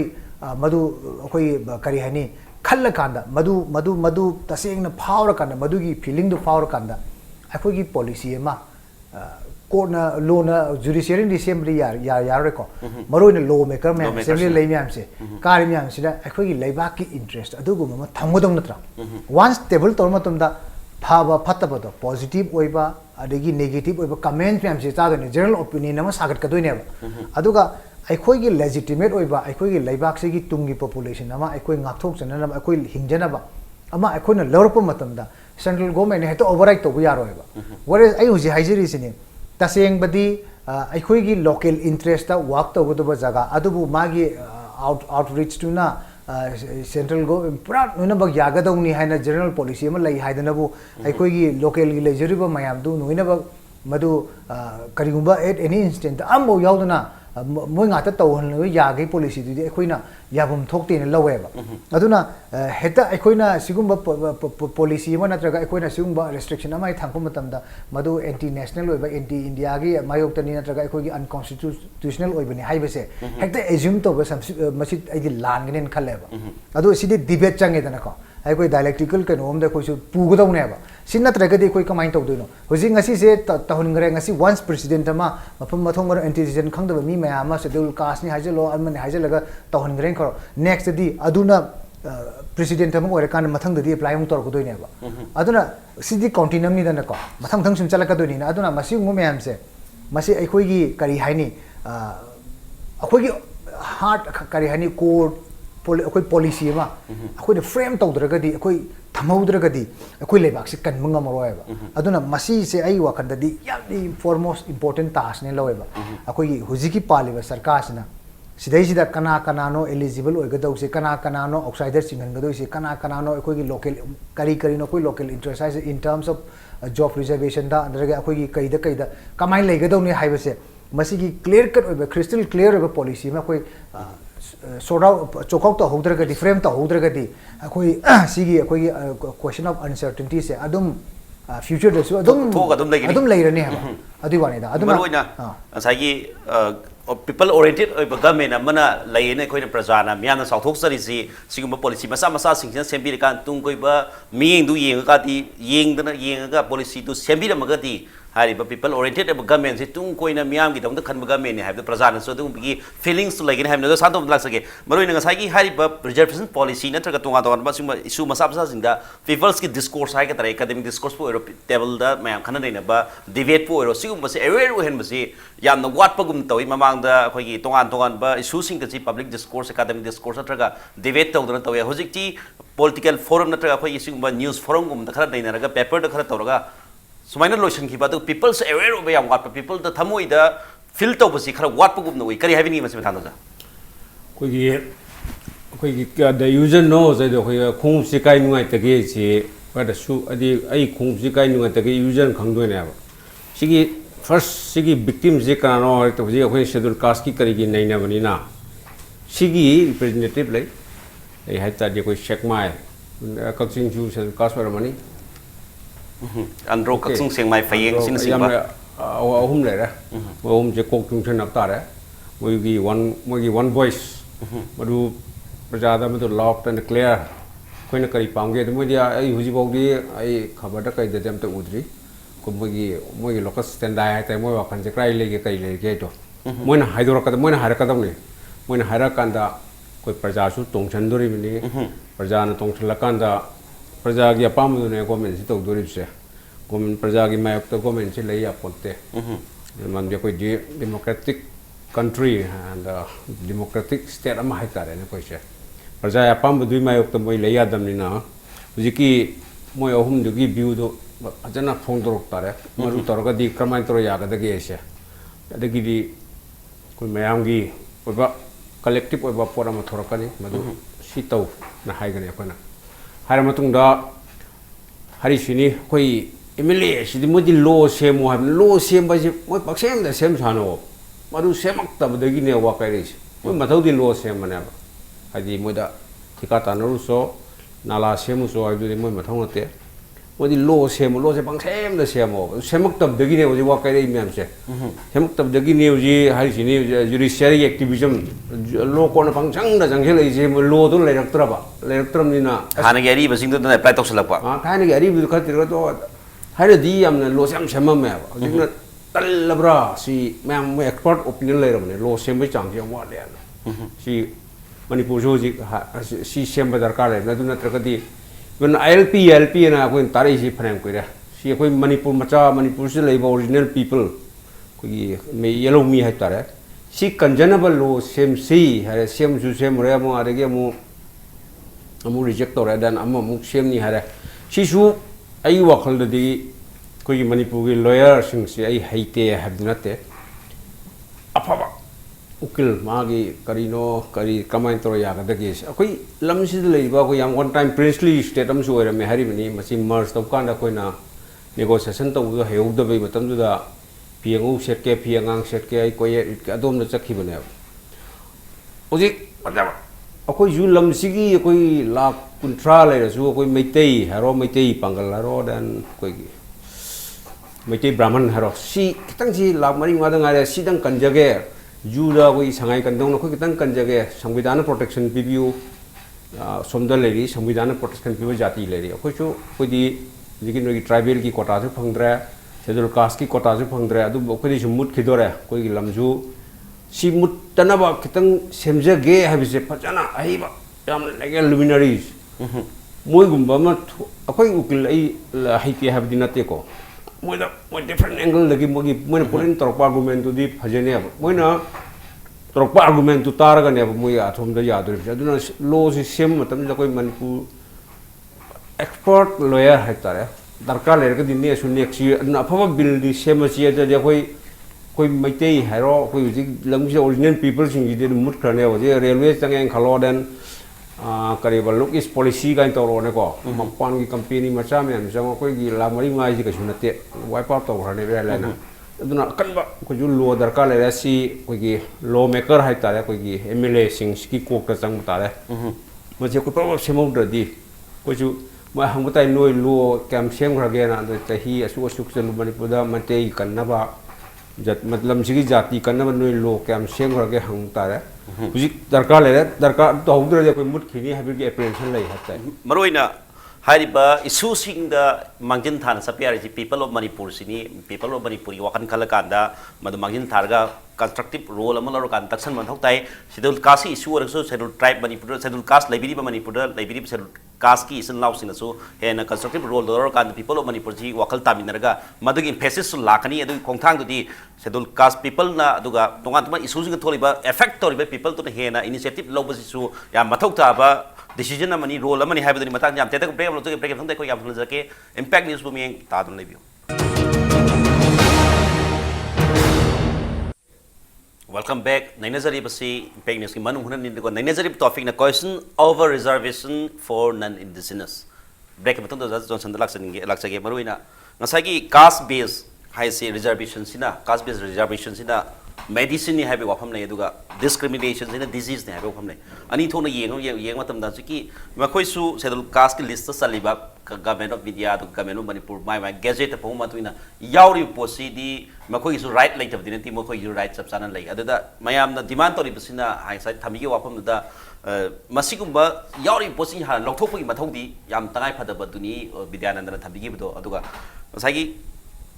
madu akoi kari haini khalla kanda madu taseng na power kanda madu gi feeling do power kanda akoi gi policy ma court na law na judiciary assembly yar ko maroi na law maker me assembly lei myam se kar myam sida akhoi gi leiba ki interest adugu ma thamgodong natra once table torma tumda phaba phataba do positive oiba adegi negative oiba comment myam se cha do ne general opinion ma sagat ka doine ba aduga akhoi gi legitimate oiba akhoi gi leiba se gi tungi population ama akhoi ngakthok chana na akhoi hingjana ba ama akhoi na lorpa matamda central government ne heto override to yaro ba whereas ai huji haijiri sine taseng badi akhoi gi local interest ta work to godo ba jaga adubu magi outreach to na central government pura noina ba yaga dawni haina general policy ma lai haidana bu akhoi gi local gi lejeri ba mayam du noina ba madu karigumba at any instant ambo yauduna moi ngata tawhan yagi policy du akhoi na yabum thokte ne lawe ba aduna heta akhoi na sigumba policy ma natraga akhoi na sigumba restriction amai thangko matamda madu anti national oiba anti india gi mayok tani natraga akhoi gi unconstitutional oibani haibese hekta assume to masit ai lan gnen khalle ba adu sidi debate change dana ko akhoi dialectical kan om da khoi pugodau ne ba sin natraga di khoi kamai to doino hoji ngasi se tahun ngare ngasi once president ma mapam mathong gar anti-citizen khangda mi maya ma schedule caste ni haje law alman haje laga tahun ngare khoro next di aduna president ma ore kan mathang di apply mu tor ko doine ba aduna sidi continuum ni dana ko mathang thang sum chalaka doini na aduna masi ngu mayam se masi akhoi gi kari haini akhoi gi heart kari haini core akhoi policy ma akhoi ne frame tawdraga di akhoi thamaudraga di akhoi lebak se kan manga maroi ba aduna masi se ai wakanda di yamni foremost important task ne lowe ba akhoi gi hujiki paliba sarkar sina sidai sida kana no eligible oigadau se kana no outsider chingan gadoi se kana no akhoi gi local kari no koi local interest in terms of job reservation da andraga akhoi gi kaida kamai leigadau ne haiba se masi gi clear cut oiba crystal clear oiba policy ma koi sort out chokau to hodraga di frame to hodraga di akhoi sigi akhoi question of uncertainty se adum future da su adum leirani ha adi wani da adum maroina asai gi people oriented government amana layene koina prajana miana sauthok sarisi siguma policy masa masa singna sembi kan tung koi ba miyeng du yeng ka ti yeng dana yeng ga policy tu sembi ramaga ti hari ba people oriented government si tung koina miyam gi dong da khan government ne have the prajana so dum gi feelings to like have no santo lag sake maroi na sai gi hari ba reservation policy na traga tunga don ba sing issue masa masa sing da people's ki discourse hai ka tare academic discourse po table da mayam khana nei na ba debate po sigum ba se aware wo hen ba si yam na wat pa gum tawi mamang da khoi gi tongan ba issue sing ka si public discourse academic discourse traga debate taw dona tawi hojik ti political forum na traga khoi sing ba news forum gum da khara nei na ga paper da khara tawraga सुमाइना लोशन की बात people से aware हो गया वाट people the थमो इदा feel तो बसी खरा वाट पगुम न हुई करी है भी नहीं मसे थानो जा कोई the user knows that कोई खूब से काई नुआई तके से पर सु अदि आई खूब से काई नुआई तके user खंगदो ने अब सिगी first सिगी victim से करानो है तो जे कोई schedule caste की करेगी नहीं ना बनी ना सिगी representative ले ये है ताकि कोई check माय कक्सिंग जू schedule caste पर money Andro katsung sing mai fayeng sin sing ba ahum le ra ahum je kok tung chen apta ra moi gi one voice madu prajada madu loud and clear koi na kari paunge to moi dia ai huji bau di ai khabar da kai de dem ta udri ko moi gi locus stand ai ta moi wa kan je krai le ge kai le ge to moi na haidor ka moi na hara ka dam ne moi na hara kan da koi praja su tong chen dori ni praja na tong chen la kan da प्रजा की अपाम दुने government से तो दूरी से government प्रजा की मैं तो गवर्नमेंट से ले या पोते मान जो कोई democratic country and democratic state अमा है तारे ने कोई से प्रजा अपाम दुई मैं तो मैं ले या दम नि ना जिकी मैं अहुम दुगी व्यू दो अजना फोन तो रखता रे मरु तोरगा दी क्रमाइन तो या गद गे से अदगी दी कोई मयाम की कोई बा कलेक्टिव कोई बा पोरा म थोरकनी मदु सीतौ ना हाय गने कोना हर मतुंगा हरिशिनी कोई एमएलए सिदि मोदि लो सेमो हाब लो सेम बाजि मोय पक्षेम द सेम सानो मरु सेमक तबदगी ने वाकैरिस मोय मथौदि लो सेम मने हादि मोदा ठिका तानरु सो नाला सेमु सो हादि मोय मथौनते मोदि लो से पक्षेम द सेमो सेमक तबदगी ने ओजि वाकैरि म्याम से सेमक तबदगी ने ओजि हरिशिनी जुडिशियरी एक्टिविज्म लो कोन फंक्शन द जंगे ले जे लो दो लेरक्त्रम निना हाना गेरी बसिंग तो अप्लाई तौसलकपा थाने गेरी बु खतिर तो हाइरदि यामना लो सेम सेममे जिगना तल्लब्रा सी मैम एक्सपर्ट ओपिनियन लेरमने लो सेम बै चांग जे वाले सी मणिपुर जो सी सेम दरकार है नदु नत्रकदि वन एलपी ना कोई तारे सी फ्रेम कोई सी कोई मणिपुर मचा मणिपुर से लेबा ओरिजिनल पीपल कोई मे येलो मी है तारे सी कंजनेबल लो सेम सी है सेम जु सेम रे मो आगे मो रिजेक्ट तो रे देन मु सेम नि है सी सु आई वखल दि कोई मणिपुर की लॉयर सिंह से आई हाइते हबनते अफबा उकिल मागी करीनो करी कमाइन तो या गदगे अखोई लमसि लेबा को याम वन टाइम प्रिंसली स्टेट अम सोरे मे हरि मनी मसी मर्ज तो कांदा कोइना नेगोशिएशन तो दो हेउद बे मतम दुदा पियंगु सेट के पियंगांग सेट के आई कोई अदोम न चखि बने ओजि पजाब अखोई जु लमसि की कोई लाख कुंट्रा ले रसु कोई मैतेई हेरो मैतेई पंगल हेरो देन कोई मैतेई ब्राह्मण हेरो सी कितंग जी लाख मरी मादंग आरे सीदंग कंजगे जुदा कोई संगाई कंदों न कोई कितंग कंजगे संविधान प्रोटेक्शन पीबीयू सोमदल लेरी संविधान प्रोटेक्शन पीबू जाति लेरी कोई जो कोई दी लेकिन कोई ट्राइबल की कोटा से फंगद्रे शेड्यूल कास्ट की कोटा से फंगद्रे अदु कोई जो मुट खिदोरे कोई लमजू सी मुट तनबा कितंग सेमजगे हबिसे फजना आइबा याम लेगे लुमिनरीज मोय गुम्बा म अखोई उकिल आई हाइके हबदि नते को मोय डिफरेंट एंगल लगी मोगी मोय पुलिन तोरपा आर्गुमेंट तो दी फजने अब मोय ना तोरपा आर्गुमेंट तो तारगा ने मोय आथोम द यादुर अदुना लो से सेम मतम ज कोई मनपु एक्सपर्ट लॉयर है तारे दरकार लेरग दिने सु नेक्स्ट ईयर अफबा बिल दी सेम सी ज कोई मैतेई हैरो कोई लंगसे ओरिजिनल पीपल सिंग दि मुट खरने हो रेलवे चंगे खलो देन करीब लुक इस पॉलिसी का तौर ने को मपान की कंपनी मचा में जंग कोई लामरी माई जी कसु नते वाइप आउट तौर ने रेलना अदुना कनबा कोई लो दरकार ले सी कोई लॉ मेकर है तारे कोई एमएलए सिंग की कोक त चंग तारे मजे को प्रॉब्लम सेमौद्रदी कोई जु म हमगताई नोय लो कैम सेम खरगे ना तही असु असुक चलु मणिपुर दा मते कन्नबा मतलब सिगी जाति करना नोई लो क्या सेम करके हंग तारे हुजी दरकार तो होद्रे कोई मुट खिनी हाबिर के एप्रेंशन ले हत्ता मरोइना हारिबा इशू सिंग द मांगिन थाना सपियारि पीपल ऑफ मणिपुर सिनी पीपल ऑफ मणिपुरी वाकन खल कांदा मदु मांगिन थारगा कंस्ट्रक्टिव रोल अमल और कान तक्सन मन होताई शेड्यूल कास्ट इशू और schedule tribe Manipur schedule caste library Manipur library schedule caste की इसन लाउ सिंगसु हेना कंस्ट्रक्टिव रोल और कान पीपल ऑफ मणिपुर जी वाकल तामिनरगा मदुगी एम्फेसिस लाकनी अदु खोंथांग दुदी शेड्यूल कास्ट पीपल ना अदुगा तोंगा तोंगा इशू सिंग थोलिबा इफेक्ट तोरिबा पीपल तो हेना इनिशिएटिव लौबसिसु या मथौ ताबा decision amani role amani haibadani matang yam teta break amlo to break amthang ko yam thang jake impact news bumi ta dun lebiu welcome back nainazari basi impact news ki manung hunan ni ko nainazari topic na question over reservation for non indigenous break amthang to Johnson laksage maruina ngasai gi caste based hai se reservation sina caste based reservation sina medicine ni haibe wafam nei aduga discrimination sina disease ne haibe wafam nei ani thona yeng matam da ki makhoi su schedule caste ki list saliba government of India to government of Manipur mai gazette pa ma tuina yauri posi di makhoi su right like of dinati makhoi su right sab sana lai adada mayam na demand tori basina hai sai thami gi wafam da masigumba yauri posi ha lokthok gi mathau di yam tangai phadaba duni Bidyananda na thami gi do aduga sai gi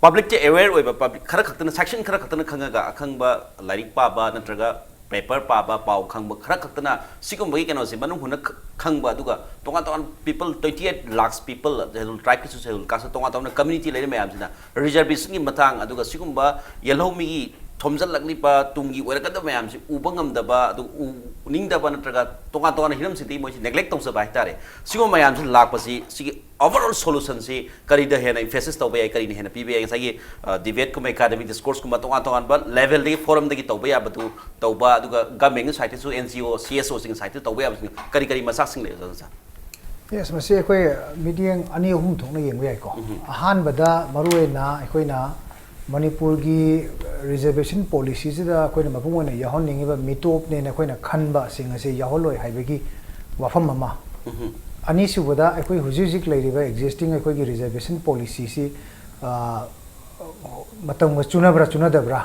public चे aware होइबा public खरा खतन section खरा खतन खंगा अखंगबा like पाबा नत्रगा paper पाबा पाउ खंगबा खरा खतना सिकुम बगी केनो से मनु हुन खंगबा दुगा तोंगा तोंगा people 28 lakhs people जेल ट्राइब किसु सेल कास तोंगा तोंगा community लेरे मयाम सिना reservation की मतांग अदुगा सिकुमबा येलो मी थोमजल लगलिपा तुंगी ओरकद मयाम से उबंगम दबा अदु उनिंग दबा नत्रगा तोंगा तोंगा हिरम सिति मोइ नेग्लेक्ट तौसबा हाइतारे सिगो मयाम से लाकपसी सिगी overall solution से करी द हेना emphasis तौबे करी ने हेना पीबे सागी debate को academic discourse को तोंगा तोंगा बा level दे forum दे तौबे या बतु तौबा अदुगा गवर्नमेंट साइट सु NGO CSO सिंग साइट तौबे या करी करी मसा सिंग ले जसा yes mase koi meeting ani hum thongna yeng yai ko ahan bada maroi na koi na Manipur gi reservation policy da koi na mapung na yahon ningi ba mitop ne na koi na khan ba sing ase yaholoi haibegi wafam mama ani subada koi hujik leiriba existing koi gi reservation policy si matang ma chuna dabra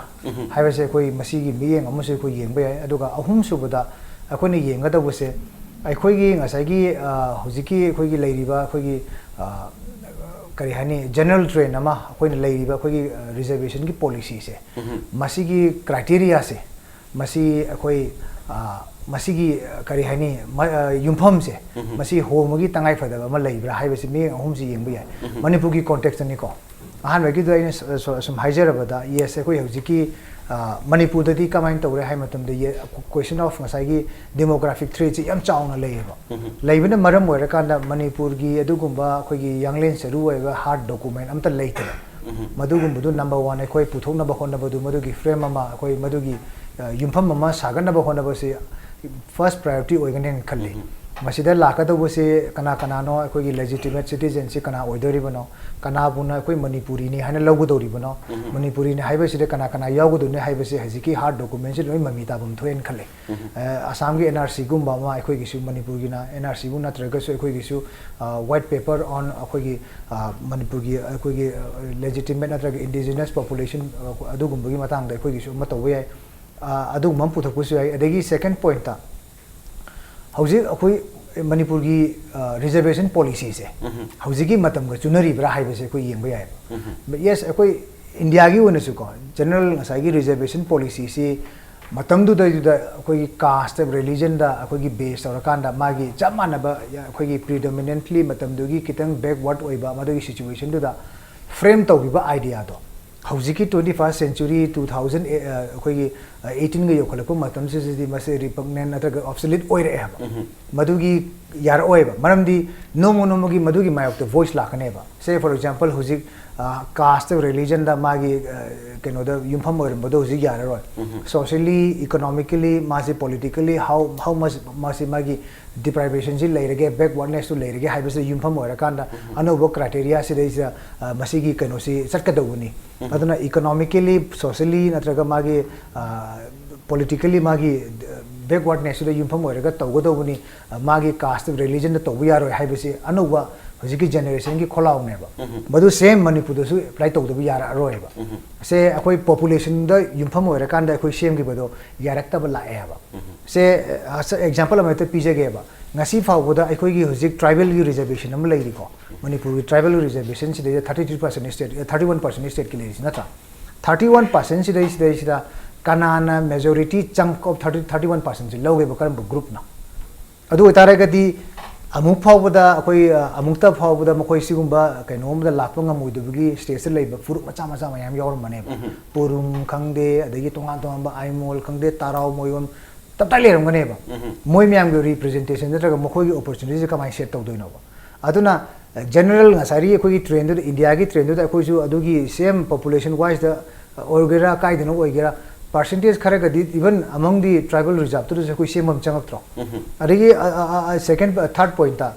haibase koi masi gi miyeng amase koi yeng ba aduga ahum subada koi na yenga da bose koi gi ngasai gi hujiki koi gi leiriba koi gi kari hani general train ama koi na leiriba koi gi reservation ki policy se masi gi criteria se masi koi masi gi kari hani yumpham se masi home gi tangai phadaba ma leibra haibase mi ahum si yengba yai Manipur gi context ni ko ahan gi do sum haijaraba da yes koi hujiki Manipur da di kamain tawre hai matam de ye question of ngasai gi demographic threat yam chauna leiba leibina maram oira kanda Manipur gi adugumba khoi gi younglen seru oiba hard document amta leite madugum budu number 1 khoi puthokna ba khonna badu madu gi frame ama khoi madu gi yumpham ama sagan na ba khonna ba se first priority oiganen khalli masida lakada bo se kana kana no khoi gi legitimate citizen se kana oidori bano kana buna khoi Manipuri ni hana logudori bano Manipuri ni haiba se kana kana yagudu ne haiba se haziki hard document se loi mamita bum thoen khalle Assam gi NRC gumba ma khoi gi su Manipur gi na NRC bu na traga so khoi gi su white paper on khoi gi Manipur gi khoi gi legitimate na traga indigenous population adu gumba gi matang da khoi gi su ma tawe ai adu mam puthak bu su ai adegi second point ta hauji khoi Manipur gi reservation policy se hauji gi matam ga chunari bra haibe se koi yengba yai but yes koi India gi wona su ko general ngasai gi reservation policy si matam du da koi caste religion da koi gi base or kan da magi chamana ba koi gi predominantly matam du gi kitang backward oiba ma gi situation du da frame to bi ba idea do hauji ki 21st century 2000 koi gi 18 ga yokhalapu matam se di mase repugnant nataga obsolete oire ha madugi yar oiba maramdi nomo gi madugi mayok the voice lakane ba say for example hujik caste religion da magi keno da yumpham or bodo hujik yar ro socially economically masi politically how much masi magi deprivation ji leirege backwardness to leirege haibase yumpham or kanda anobo criteria se dei masi gi keno si satkadawuni aduna economically socially natraga magi politically magi backwardness to yumpham or ga tawgodawuni magi caste religion da tawbu yaro haibase anoba ꯍꯧꯖꯤꯛꯀꯤ ꯖꯦꯅꯦꯔꯦꯁꯟꯒꯤ ꯈꯣꯜꯂꯥꯎꯅꯦꯕ ꯃꯗꯨ ꯁꯦꯝ ꯃꯅꯤꯄꯨꯔꯗꯁꯨ apply ꯇꯧꯗꯕ ꯌꯥꯔꯛꯑꯔꯣꯏꯕ ꯁꯦ ꯑꯩꯈꯣꯏ ꯄꯣꯄꯨꯂꯦꯁꯟꯗ ꯌꯨꯝꯐꯝ ꯑꯣꯏꯔꯀꯥꯟꯗ ꯑꯩꯈꯣꯏ ꯁꯦꯝꯈꯤꯕꯗꯣ ꯌꯥꯔꯛꯇꯕ ꯂꯥꯛꯑꯦꯕ ꯁꯦ ꯑꯦꯛꯖꯥꯝꯄꯜ ꯑꯃ ꯍꯦꯛꯇ ꯄꯤꯖꯒꯦꯕ ꯉꯁꯤ ꯐꯥꯎꯕꯗ ꯑꯩꯈꯣꯏꯒꯤ ꯍꯧꯖꯤꯛ ꯇ꯭ꯔꯥꯏꯕꯦꯜꯒꯤ ꯔꯤꯖꯔቬꯁꯟ ꯑꯃ ꯂꯩꯔꯤꯀꯣ ꯃꯅꯤꯄꯨꯔꯒꯤ ꯇ꯭ꯔꯥꯏꯕꯦꯜ ꯔꯤꯖꯔቬꯁꯟ ꯁꯤꯗꯩꯗ 33% ꯁ꯭ꯇꯦꯠ 31% ꯁ꯭ꯇꯦꯠꯀꯤ ꯂꯩꯔꯤꯁꯤ ꯅꯠꯇ꯭ꯔꯥ 31% ꯁꯤꯗꯩꯁꯤꯗ ꯀꯅꯥꯅ ꯃꯦꯖꯣꯔꯤꯇꯤ ꯆꯪꯛ ꯑꯣꯐ 31% ꯁꯤ ꯂꯧꯒꯦꯕ ꯀꯔꯝꯕ ꯒ꯭ꯔꯨꯞꯅ ꯑꯗꯨ ꯑꯣꯏꯇꯥꯔꯒꯗꯤ ꯑꯃꯨꯛ ꯐꯥꯎꯕꯗ ꯑꯩꯈꯣꯏ ꯑꯃꯨꯛꯇ ꯐꯥꯎꯕꯗ ꯃꯈꯣꯏ ꯁꯤꯒꯨꯝꯕ ꯀꯩꯅꯣꯝꯗ ꯂꯥꯛꯄ ꯉꯝꯃꯣꯏꯗꯕꯒꯤ ꯁ꯭ꯇꯦꯖꯇ ꯂꯩꯕ ꯐꯨꯔꯨꯞ ꯃꯆꯥ ꯃꯌꯥꯝ ꯌꯥꯎꯔꯝꯕꯅꯦꯕ ꯄꯨꯔꯨꯝ ꯈꯪꯗꯦ ꯑꯗꯒꯤ ꯇꯣꯉꯥꯟ ꯇꯣꯉꯥꯟꯕ ꯑꯥꯏꯃꯣꯜ ꯈꯪꯗꯦ ꯇꯥꯔꯥꯎ ꯃꯣꯏꯌꯣꯟ ꯇꯞꯇꯥꯏ ꯂꯩꯔꯝꯒꯅꯦꯕ ꯃꯣꯏ ꯃꯌꯥꯝꯒꯤ ꯔꯤꯄ꯭ꯔꯖꯦꯟꯇꯦꯁꯟ ꯅꯠꯇ꯭ꯔꯒ ꯃꯈꯣꯏꯒꯤ ꯑꯣꯄꯣꯔꯆꯨꯅꯤꯇꯤꯁꯦ ꯀꯃꯥꯏꯅ ꯁꯦꯠ ꯇꯧꯗꯣꯏꯅꯣꯕ ꯑꯗꯨꯅ ꯖꯦꯅꯔꯦꯜ ꯉꯁꯥꯏꯒꯤ ꯑꯩꯈꯣꯏꯒꯤ ꯇ꯭ꯔꯦꯟꯗꯨꯗ ꯏꯟꯗꯤꯌꯥꯒꯤ ꯇ꯭ꯔꯦꯟꯗꯨꯗ ꯑꯩꯈꯣꯏꯁꯨ ꯑꯗꯨꯒꯤ ꯁꯦꯝ ꯄꯣꯄꯨꯂꯦꯁꯟ ꯋꯥꯏꯁꯇ ꯑꯣꯏꯒꯦꯔꯥ ꯀꯥꯏꯗꯅ ꯑꯣꯏꯒꯦꯔꯥ ꯄꯥꯔꯁꯦꯟꯇꯦꯖ ꯈꯔꯒꯗꯤ ꯏꯚꯟ ꯑꯃꯪ ꯗꯤ ꯇ꯭ꯔꯥꯏꯕꯦꯜ ꯔꯤꯖꯥꯕꯇꯨꯗꯁꯨ ꯑꯩꯈꯣꯏ ꯁꯦꯝꯕ ꯆꯪꯉꯛꯇ꯭ꯔꯣ ꯑꯗꯒꯤ ꯁꯦꯀꯦꯟ ꯊꯥꯔꯠ ꯄꯣꯏꯟꯇ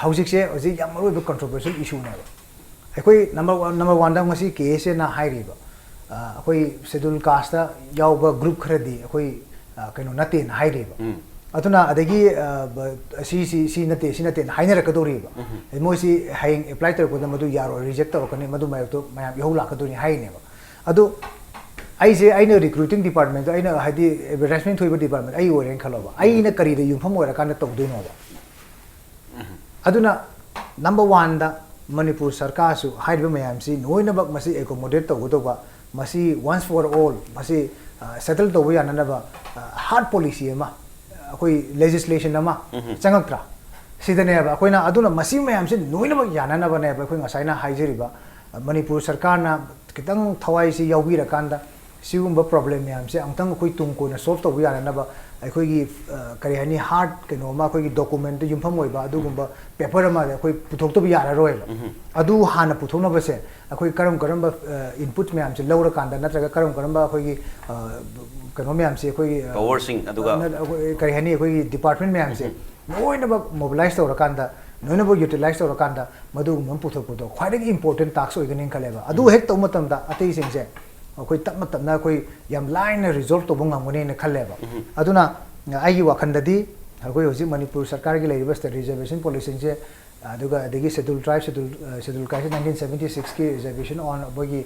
ꯍꯧꯖꯤꯛꯁꯦ ꯍꯧꯖꯤꯛ ꯌꯥꯝ ꯃꯔꯨꯑꯣꯏꯕ ꯀꯟꯇ꯭ꯔꯣꯚꯔꯁꯤꯌꯦꯜ ꯏꯁꯨꯅꯦꯕ ꯑꯩꯈꯣꯏ ꯅꯝꯕꯔ ꯋꯥꯟꯗ ꯉꯁꯤ ꯀꯦꯁꯦꯅ ꯍꯥꯏꯔꯤꯕ ꯑꯩꯈꯣꯏ ꯁꯦꯗꯨꯜ ꯀꯥꯁꯇ ꯌꯥꯎꯕ ꯒ꯭ꯔꯨꯞ ꯈꯔꯗꯤ ꯑꯩꯈꯣꯏ ꯀꯩꯅꯣ ꯅꯠꯇꯦꯅ ꯍꯥꯏꯔꯤꯕ ꯑꯗꯨꯅ ꯑꯗꯒꯤ ꯁꯤ ꯅꯠꯇꯦꯅ ꯍꯥꯏꯅꯔꯛꯀꯗꯧꯔꯤꯕ ꯃꯣꯏꯁꯤ ꯍꯌꯦꯡ ꯑꯦꯄ꯭ꯂꯥꯏ ꯇꯧꯔꯛꯄꯗ ꯃꯗꯨ ꯌꯥꯔꯣꯏ ꯔꯤꯖꯦꯛ ꯇꯧꯔꯛꯀꯅꯤ ꯃꯗꯨ ꯃꯌꯥꯝꯗꯣ ꯃꯌꯥꯝ ꯏꯍꯧ ꯂꯥꯛꯀꯗꯣꯏꯅꯤ ꯍꯥꯏꯅꯦꯕ ꯑꯗꯨ ꯑꯩꯅ ꯔꯤꯀ꯭ꯔꯨꯇꯤꯡ ꯗꯤꯄꯥꯔꯠꯃꯦꯟꯇ ꯑꯩꯅ ꯍꯥꯏꯗꯤ ꯑꯦꯗꯚꯔꯇꯥꯏꯖꯃꯦꯟ ꯊꯣꯛꯏꯕ ꯗꯤꯄꯥꯔꯠꯃꯦꯟ ꯑꯩ ꯑꯣꯏꯔꯦꯅ ꯈꯜꯂꯣꯕ ꯑꯩꯅ ꯀꯔꯤꯗ ꯌꯨꯝꯐꯝ ꯑꯣꯏꯔꯀꯥꯟꯗ ꯇꯧꯗꯣꯏꯅꯣꯕ ꯑꯗꯨꯅ ꯅꯝꯕꯔ ꯋꯥꯟꯗ ꯃꯅꯤꯄꯨꯔ ꯁꯔꯀꯥꯔꯁꯨ ꯍꯥꯏꯔꯤꯕ ꯃꯌꯥꯝꯁꯤ ꯂꯣꯏꯅꯃꯛ ꯃꯁꯤ ꯑꯦꯀꯣꯃꯣꯗꯦꯠ ꯇꯧꯒꯗꯧꯕ ꯃꯁꯤ ꯋꯥꯟꯁ ꯐꯣꯔ ꯑꯣꯜ ꯃꯁꯤ ꯁꯦꯇꯜ ꯇꯧꯕ ꯌꯥꯅꯅꯕ ꯍꯥꯔꯠ ꯄꯣꯂꯤꯁꯤ ꯑꯃ ꯑꯩꯈꯣꯏ ꯂꯦꯖꯤꯁꯂꯦꯁꯟ ꯑꯃ ꯆꯪꯉꯛꯇ꯭ꯔꯥ ꯁꯤꯗꯅꯦꯕ ꯑꯩꯈꯣꯏꯅ ꯑꯗꯨꯅ ꯃꯁꯤ ꯃꯌꯥꯝꯁꯤ ꯂꯣꯏꯅꯃꯛ ꯌꯥꯅꯅꯕꯅꯦꯕ ꯑꯩꯈꯣꯏ ꯉꯁꯥꯏꯅ ꯍꯥꯏꯖꯔꯤꯕ ꯃꯅꯤꯄꯨꯔ ꯁꯔꯀꯥꯔꯅ ꯈꯤꯇꯪ ꯊꯋꯥꯏꯁꯤ ꯌꯥꯎꯕꯤꯔꯀꯥꯟꯗ सिगुम्बा प्रॉब्लम मैम से अंतंग कोई तुम को न सॉल्व तब यानब अखोई करी हनी हार्ड कनोमा अखोई डॉक्यूमेंट युमफम होइबा अदुगुम्बा पेपर अमा अखोई पुथोक्तब याररोयबा अदु हाना पुथोनबसे अखोई करम इनपुट मैम से लौर कांदा नत्रगा करम अखोई कनो मैम से अखोई पावरसिंग अदुगा करी हनी अखोई डिपार्टमेंट मैम से लोइनबा मोबिलाइज तौर कांदा लोइनबा यूटिलाइज तौर कांदा मदुगुम्बा पुथोकपदो ख्वाइदगी इंपोर्टेंट टास्क ओइगनि खलेबा अदु हेक तौ मतमदा अतै सिंगसे अखोई तप तपना अखोई याम लाइन रिजॉल्व तौब ngamgone ne khalleba aduna ai wakhandadi अखोई होजि मणिपुर सरकार की लेरिबा स्टेट रिजर्वेशन पॉलिसी से अदुगा अदगी शेड्यूल ट्राइब शेड्यूल कास्ट 1976 की रिजर्वेशन ऑन बगी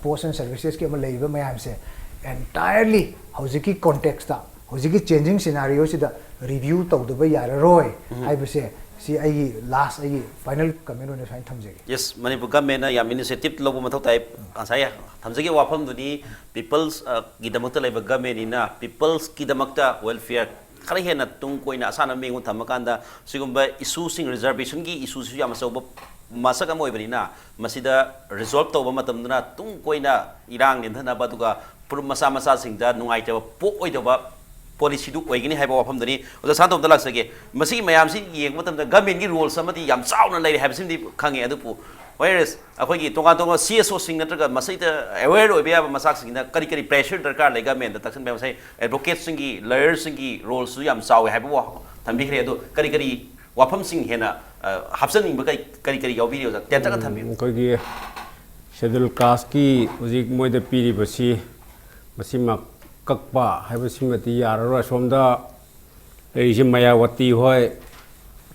पोस्ट एंड सर्विसेज के लेरिबा मयाम से एंटायरली होजि की कॉन्टेक्स्ट ता होजि की चेंजिंग सिनेरियो सिदा रिव्यू तौदबा याररोय हाइबसे सी आई लास्ट आई फाइनल कमेंट होने साइन थमजेगे यस मणिपुर गवर्नमेंट याम इनिशिएटिव लोबो मथौ ताइ आसाय थमजेगे वाफम दुनी पीपल्स गिदमक्ता लेबा गवर्नमेंट इना पीपल्स गिदमक्ता वेलफेयर खरा हेना तुंग कोइना असाना मेंगु थमकांदा सिगुम्बा इशू सिंग रिजर्वेशन की इशू सु याम सौबा मसक अम ओइबनिना मसिदा रिजॉल्व तौबा मतमदना तुंग कोइना इरांग निंथना बादुगा पुरु मसा मसा सिंगदा नुंगाइतबा पो ओइदबा पॉलिसी दु ओइगनि हाइबा वाफमदनी ओजा सानतोमदा लाक्सगे मसी मयामसी येंग मतमदा गवर्नमेंट की रूल्स अमदी याम चाउना लेरे हाइबसिमदि खंगे अदुपु वायरस अखोगी तोंगा तोंगा सीएसओ सिंग नत्रगा मसैदा अवेयर ओइबया मसाक सिंगना करी करी प्रेशर दरकार ले गवर्नमेंट तक्सन बे मसै एडवोकेट सिंगी लॉयर सिंगी रोल सु याम चाउ हाइबा वा थंबिखरे अदु करी करी वाफम सिंग हेना हापसनिंग बकई करी करी यावबिरियो जा तेंतका थंबि कोगी शेड्यूल कास्ट की उजिक मोइदा पीरी बसी मसिमा कक्पा हाइबसिमति याररो सोमदा लेरिसि मायावती होय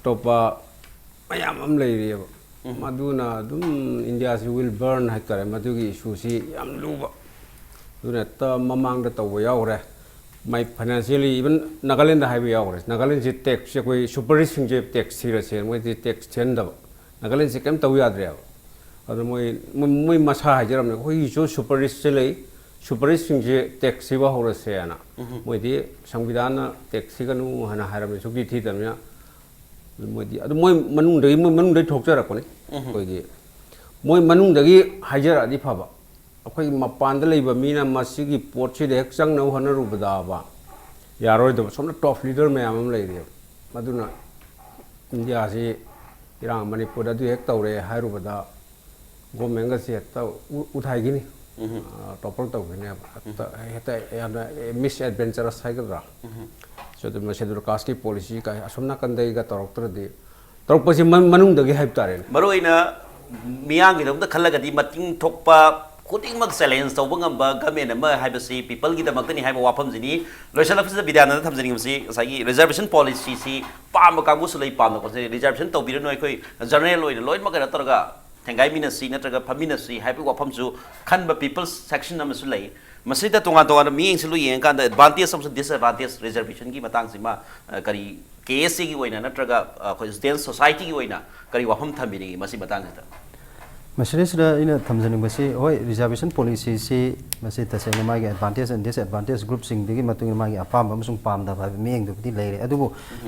तोपा मयाम अम लेरियो मधुना दुम इंडिया से विल बर्न हाइतरे मधुगी इशू सी याम लुबा दुना त ममांग द तव यावरे माइ फाइनेंशियली इवन नागालैंड हाइबे यावरे नागालैंड से टैक्स से कोई सुपर रिच जे टैक्स सिरा से मोइ दि टैक्स चेंद नागालैंड से केम तव याद्रे अदु मोइ मसा हाइजरम ने कोई जो सुपर रिच से लै सुपर रिच जे टैक्स सिवा होरसे आना मोइ दि संविधान टैक्स सिगनु हना हारम सुगी थी तमया मोदी अदु मोइ मनुंग थोकजरकने कोइगी मोइ मनुंगदगी हाइजरादि फबा अखोइ मपान लेबा मीना मसिगी पोर्टसि हेक चंगनो हनरुबदाबा यारोइदो सोमना टॉप लीडर मयाम लेरि मदुना इंडिया से इरांग मणिपुर अदु हेक तौरे हाइरुबदा गवर्नमेंट गसे त उठाइगिनि टॉपर तौगिने हेता मिस एडवेंचरस हाइगद्रा शेड्यूल कास्ट की पॉलिसी का असमना कंदईगा तौरक्तरदि तौरपसि मनुंगदगी हाइब तारे मरोइना मियांगिदमदा खल्लगदि मतिंग थोकपा खुदिंगमक चैलेंज तौब ngamba गवर्नमेंट अमा हाइबसी पीपल की दमकतनी हाइब वाफमजिनी लोइसलफिस बिद्यानंद थमजनिंगमसी सागी रिजर्वेशन पॉलिसी सी पाम कांगुस लई पाम को रिजर्वेशन तौबिर नोय कोई जनरल लोइन लोइन मकर तरगा थेंगाई मिनसी नत्रगा फमिनसी हाइब वाफमजु खनब पीपल्स सेक्शन अमसु लई मसीदा तोंगा तोंगा मियेंग सिलु येंग कांदा एडवांटेज अमसु डिसएडवांटेज रिजर्वेशन की मतंग सिमा करी केएससी की वइना नत्रगा कोई स्टूडेंट सोसाइटी की वइना करी वाफम थमिनी मसी मतंग हता मसरिसदा इन थमजनिंगबसी होय रिजर्वेशन पॉलिसी से मसी तसेंग मागी एडवांटेज एंड डिसएडवांटेज ग्रुप सिंग दिगी मतुंग मागी अपाम अमसुंग पामदा बा मियेंग दुबदी लेरे अदुबो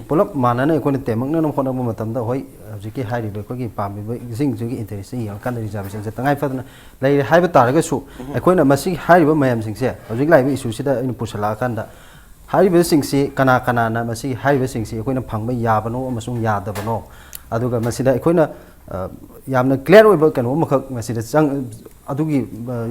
पुलप मानना एकोन तेमंगना नम खोनब मतमदा होय हजिकी हारिबे कोगी पामिबे जिंग जुगी इंटरेस्ट yang kan रिजर्वेशन से तंगाई फदना लेरे हाइब तारगसु एकोइना मसी हारिबे मयम सिंगसे हजिक लाइबे इशू सिदा इन पुसला कांदा हारिबे सिंगसे कना कना ना मसी हारिबे सिंगसे एकोइना फंगबे याबनो अमसुंग यादबनो अदुगा मसीदा एकोइना यामना क्लियर ओइबा कनो मखक मसीदा चंग अदुगी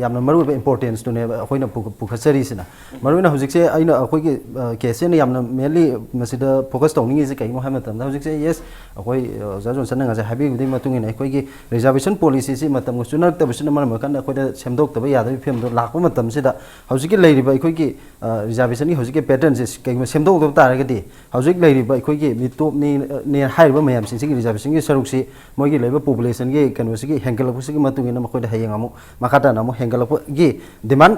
यामना मरुबे इंपोर्टेंस तुने अखोइना पुखसरी सिना मरुना हुजिकसे आइना अखोइगी केसे ने यामना मेनली मसीदा फोकस तौनिंग इसे कइनो हामना तमदा हुजिकसे यस अखोइ जाजोन सनंगा से हाबी गुदि मतुंगिन अखोइगी रिजर्वेशन पॉलिसी से मतम सुनक तबसिना मरम कन अखोइदा सेमदोक तबा यादबि फिल्मदो लाखो मतम सिदा हुजिकि लेरिबा अखोइगी रिजर्वेशन की हुजिकि पैटर्न से कइनो सेमदोक तब तारगदि हुजिक लेरिबा अखोइगी मिटोप ने हाइबा मयम सिंसिगी रिजर्वेशन की सरुकसी मोइगी लेबा पॉपुलेशन की कनोसिगी हेंगलपसिगी मतुंगिन मखोइदा हैयंग अमु makata namu hengalapgi demand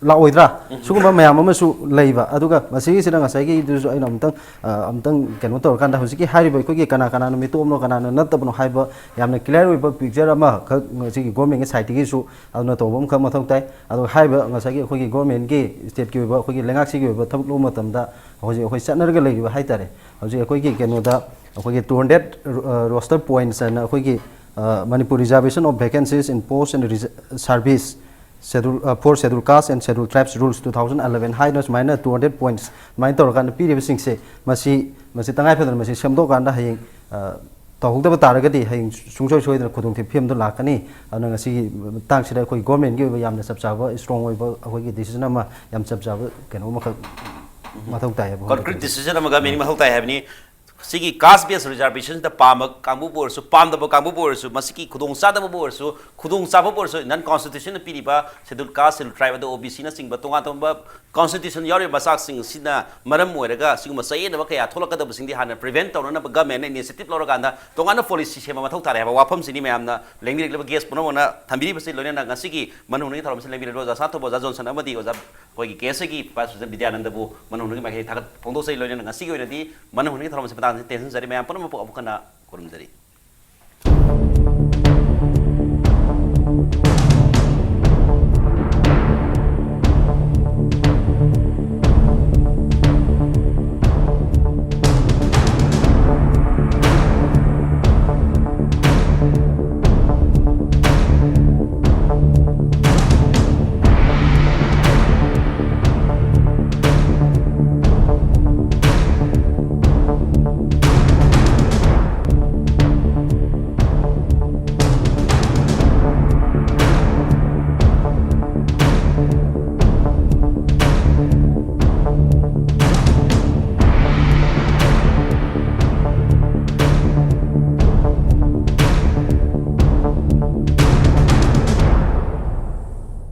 laoidra suguma mayam amasu leiba aduga masigi sida ngasai gi du aina amtang keno tor kanda husiki hariba kogi kana kana no mitomno kana no natabno haiba yamna clear oiba picture ama sigi government gi site gi su aduna tobam kha mathau tai adu haiba ngasai gi kogi government gi state gi oiba kogi lengak sigi oiba thabuk lo matamda hoji hoi chanarga leiba haitare hoji kogi keno da kogi 200 roster points and kogi Manipur reservation of vacancies in post and service schedule for scheduled caste and scheduled tribes rules 2011 highness minor 200 points main tor kan pi sing se masi tangai phadan masi semdo kan da haying tawhugda taragadi haying sungsoi soi da khudung thi phim do lakani ana ngasi tang sida khoi government gi yam na sabjaba strong oi ba khoi gi decision ama yam sabjaba keno ma mathau tai ba concrete decision ama ga meaning mathau tai habni सिगी caste base reservation द पाम कांगबु बोरसु पाम द कांगबु बोरसु मसिकी खुदोंग सादब बोरसु खुदोंग साब बोरसु नन कॉन्स्टिट्यूशन पिरिबा शेड्यूल कास्ट शेड्यूल ट्राइब द ओबीसी न सिंग बतोंगा तोंबा कॉन्स्टिट्यूशन यारे मसाक सिंग सिना मरम मोरगा सिंग मसये न बकया थोलक द सिंग दि हाना प्रिवेंट तौरना गवर्नमेंट इनिशिएटिव लौरगांदा तोंगाना पॉलिसी सेमा मथौ तारे हबा वाफम सिनी मयामना लेंगिरिक लब गेस पुनमना थंबिरि बसि लोनेना गसिगी मनुनगी थरमसे लेंगिरि रोजा साथो बोजा जॉनसन अमदी ओजा कोगी केसगी पास विद्यानंदबु मनुनगी माखे थागत फोंदो सै लोनेना गसिगी ओइनदी मनुनगी थरमसे टेंशन जरी मैं अपन अमुकना कुरुमजरी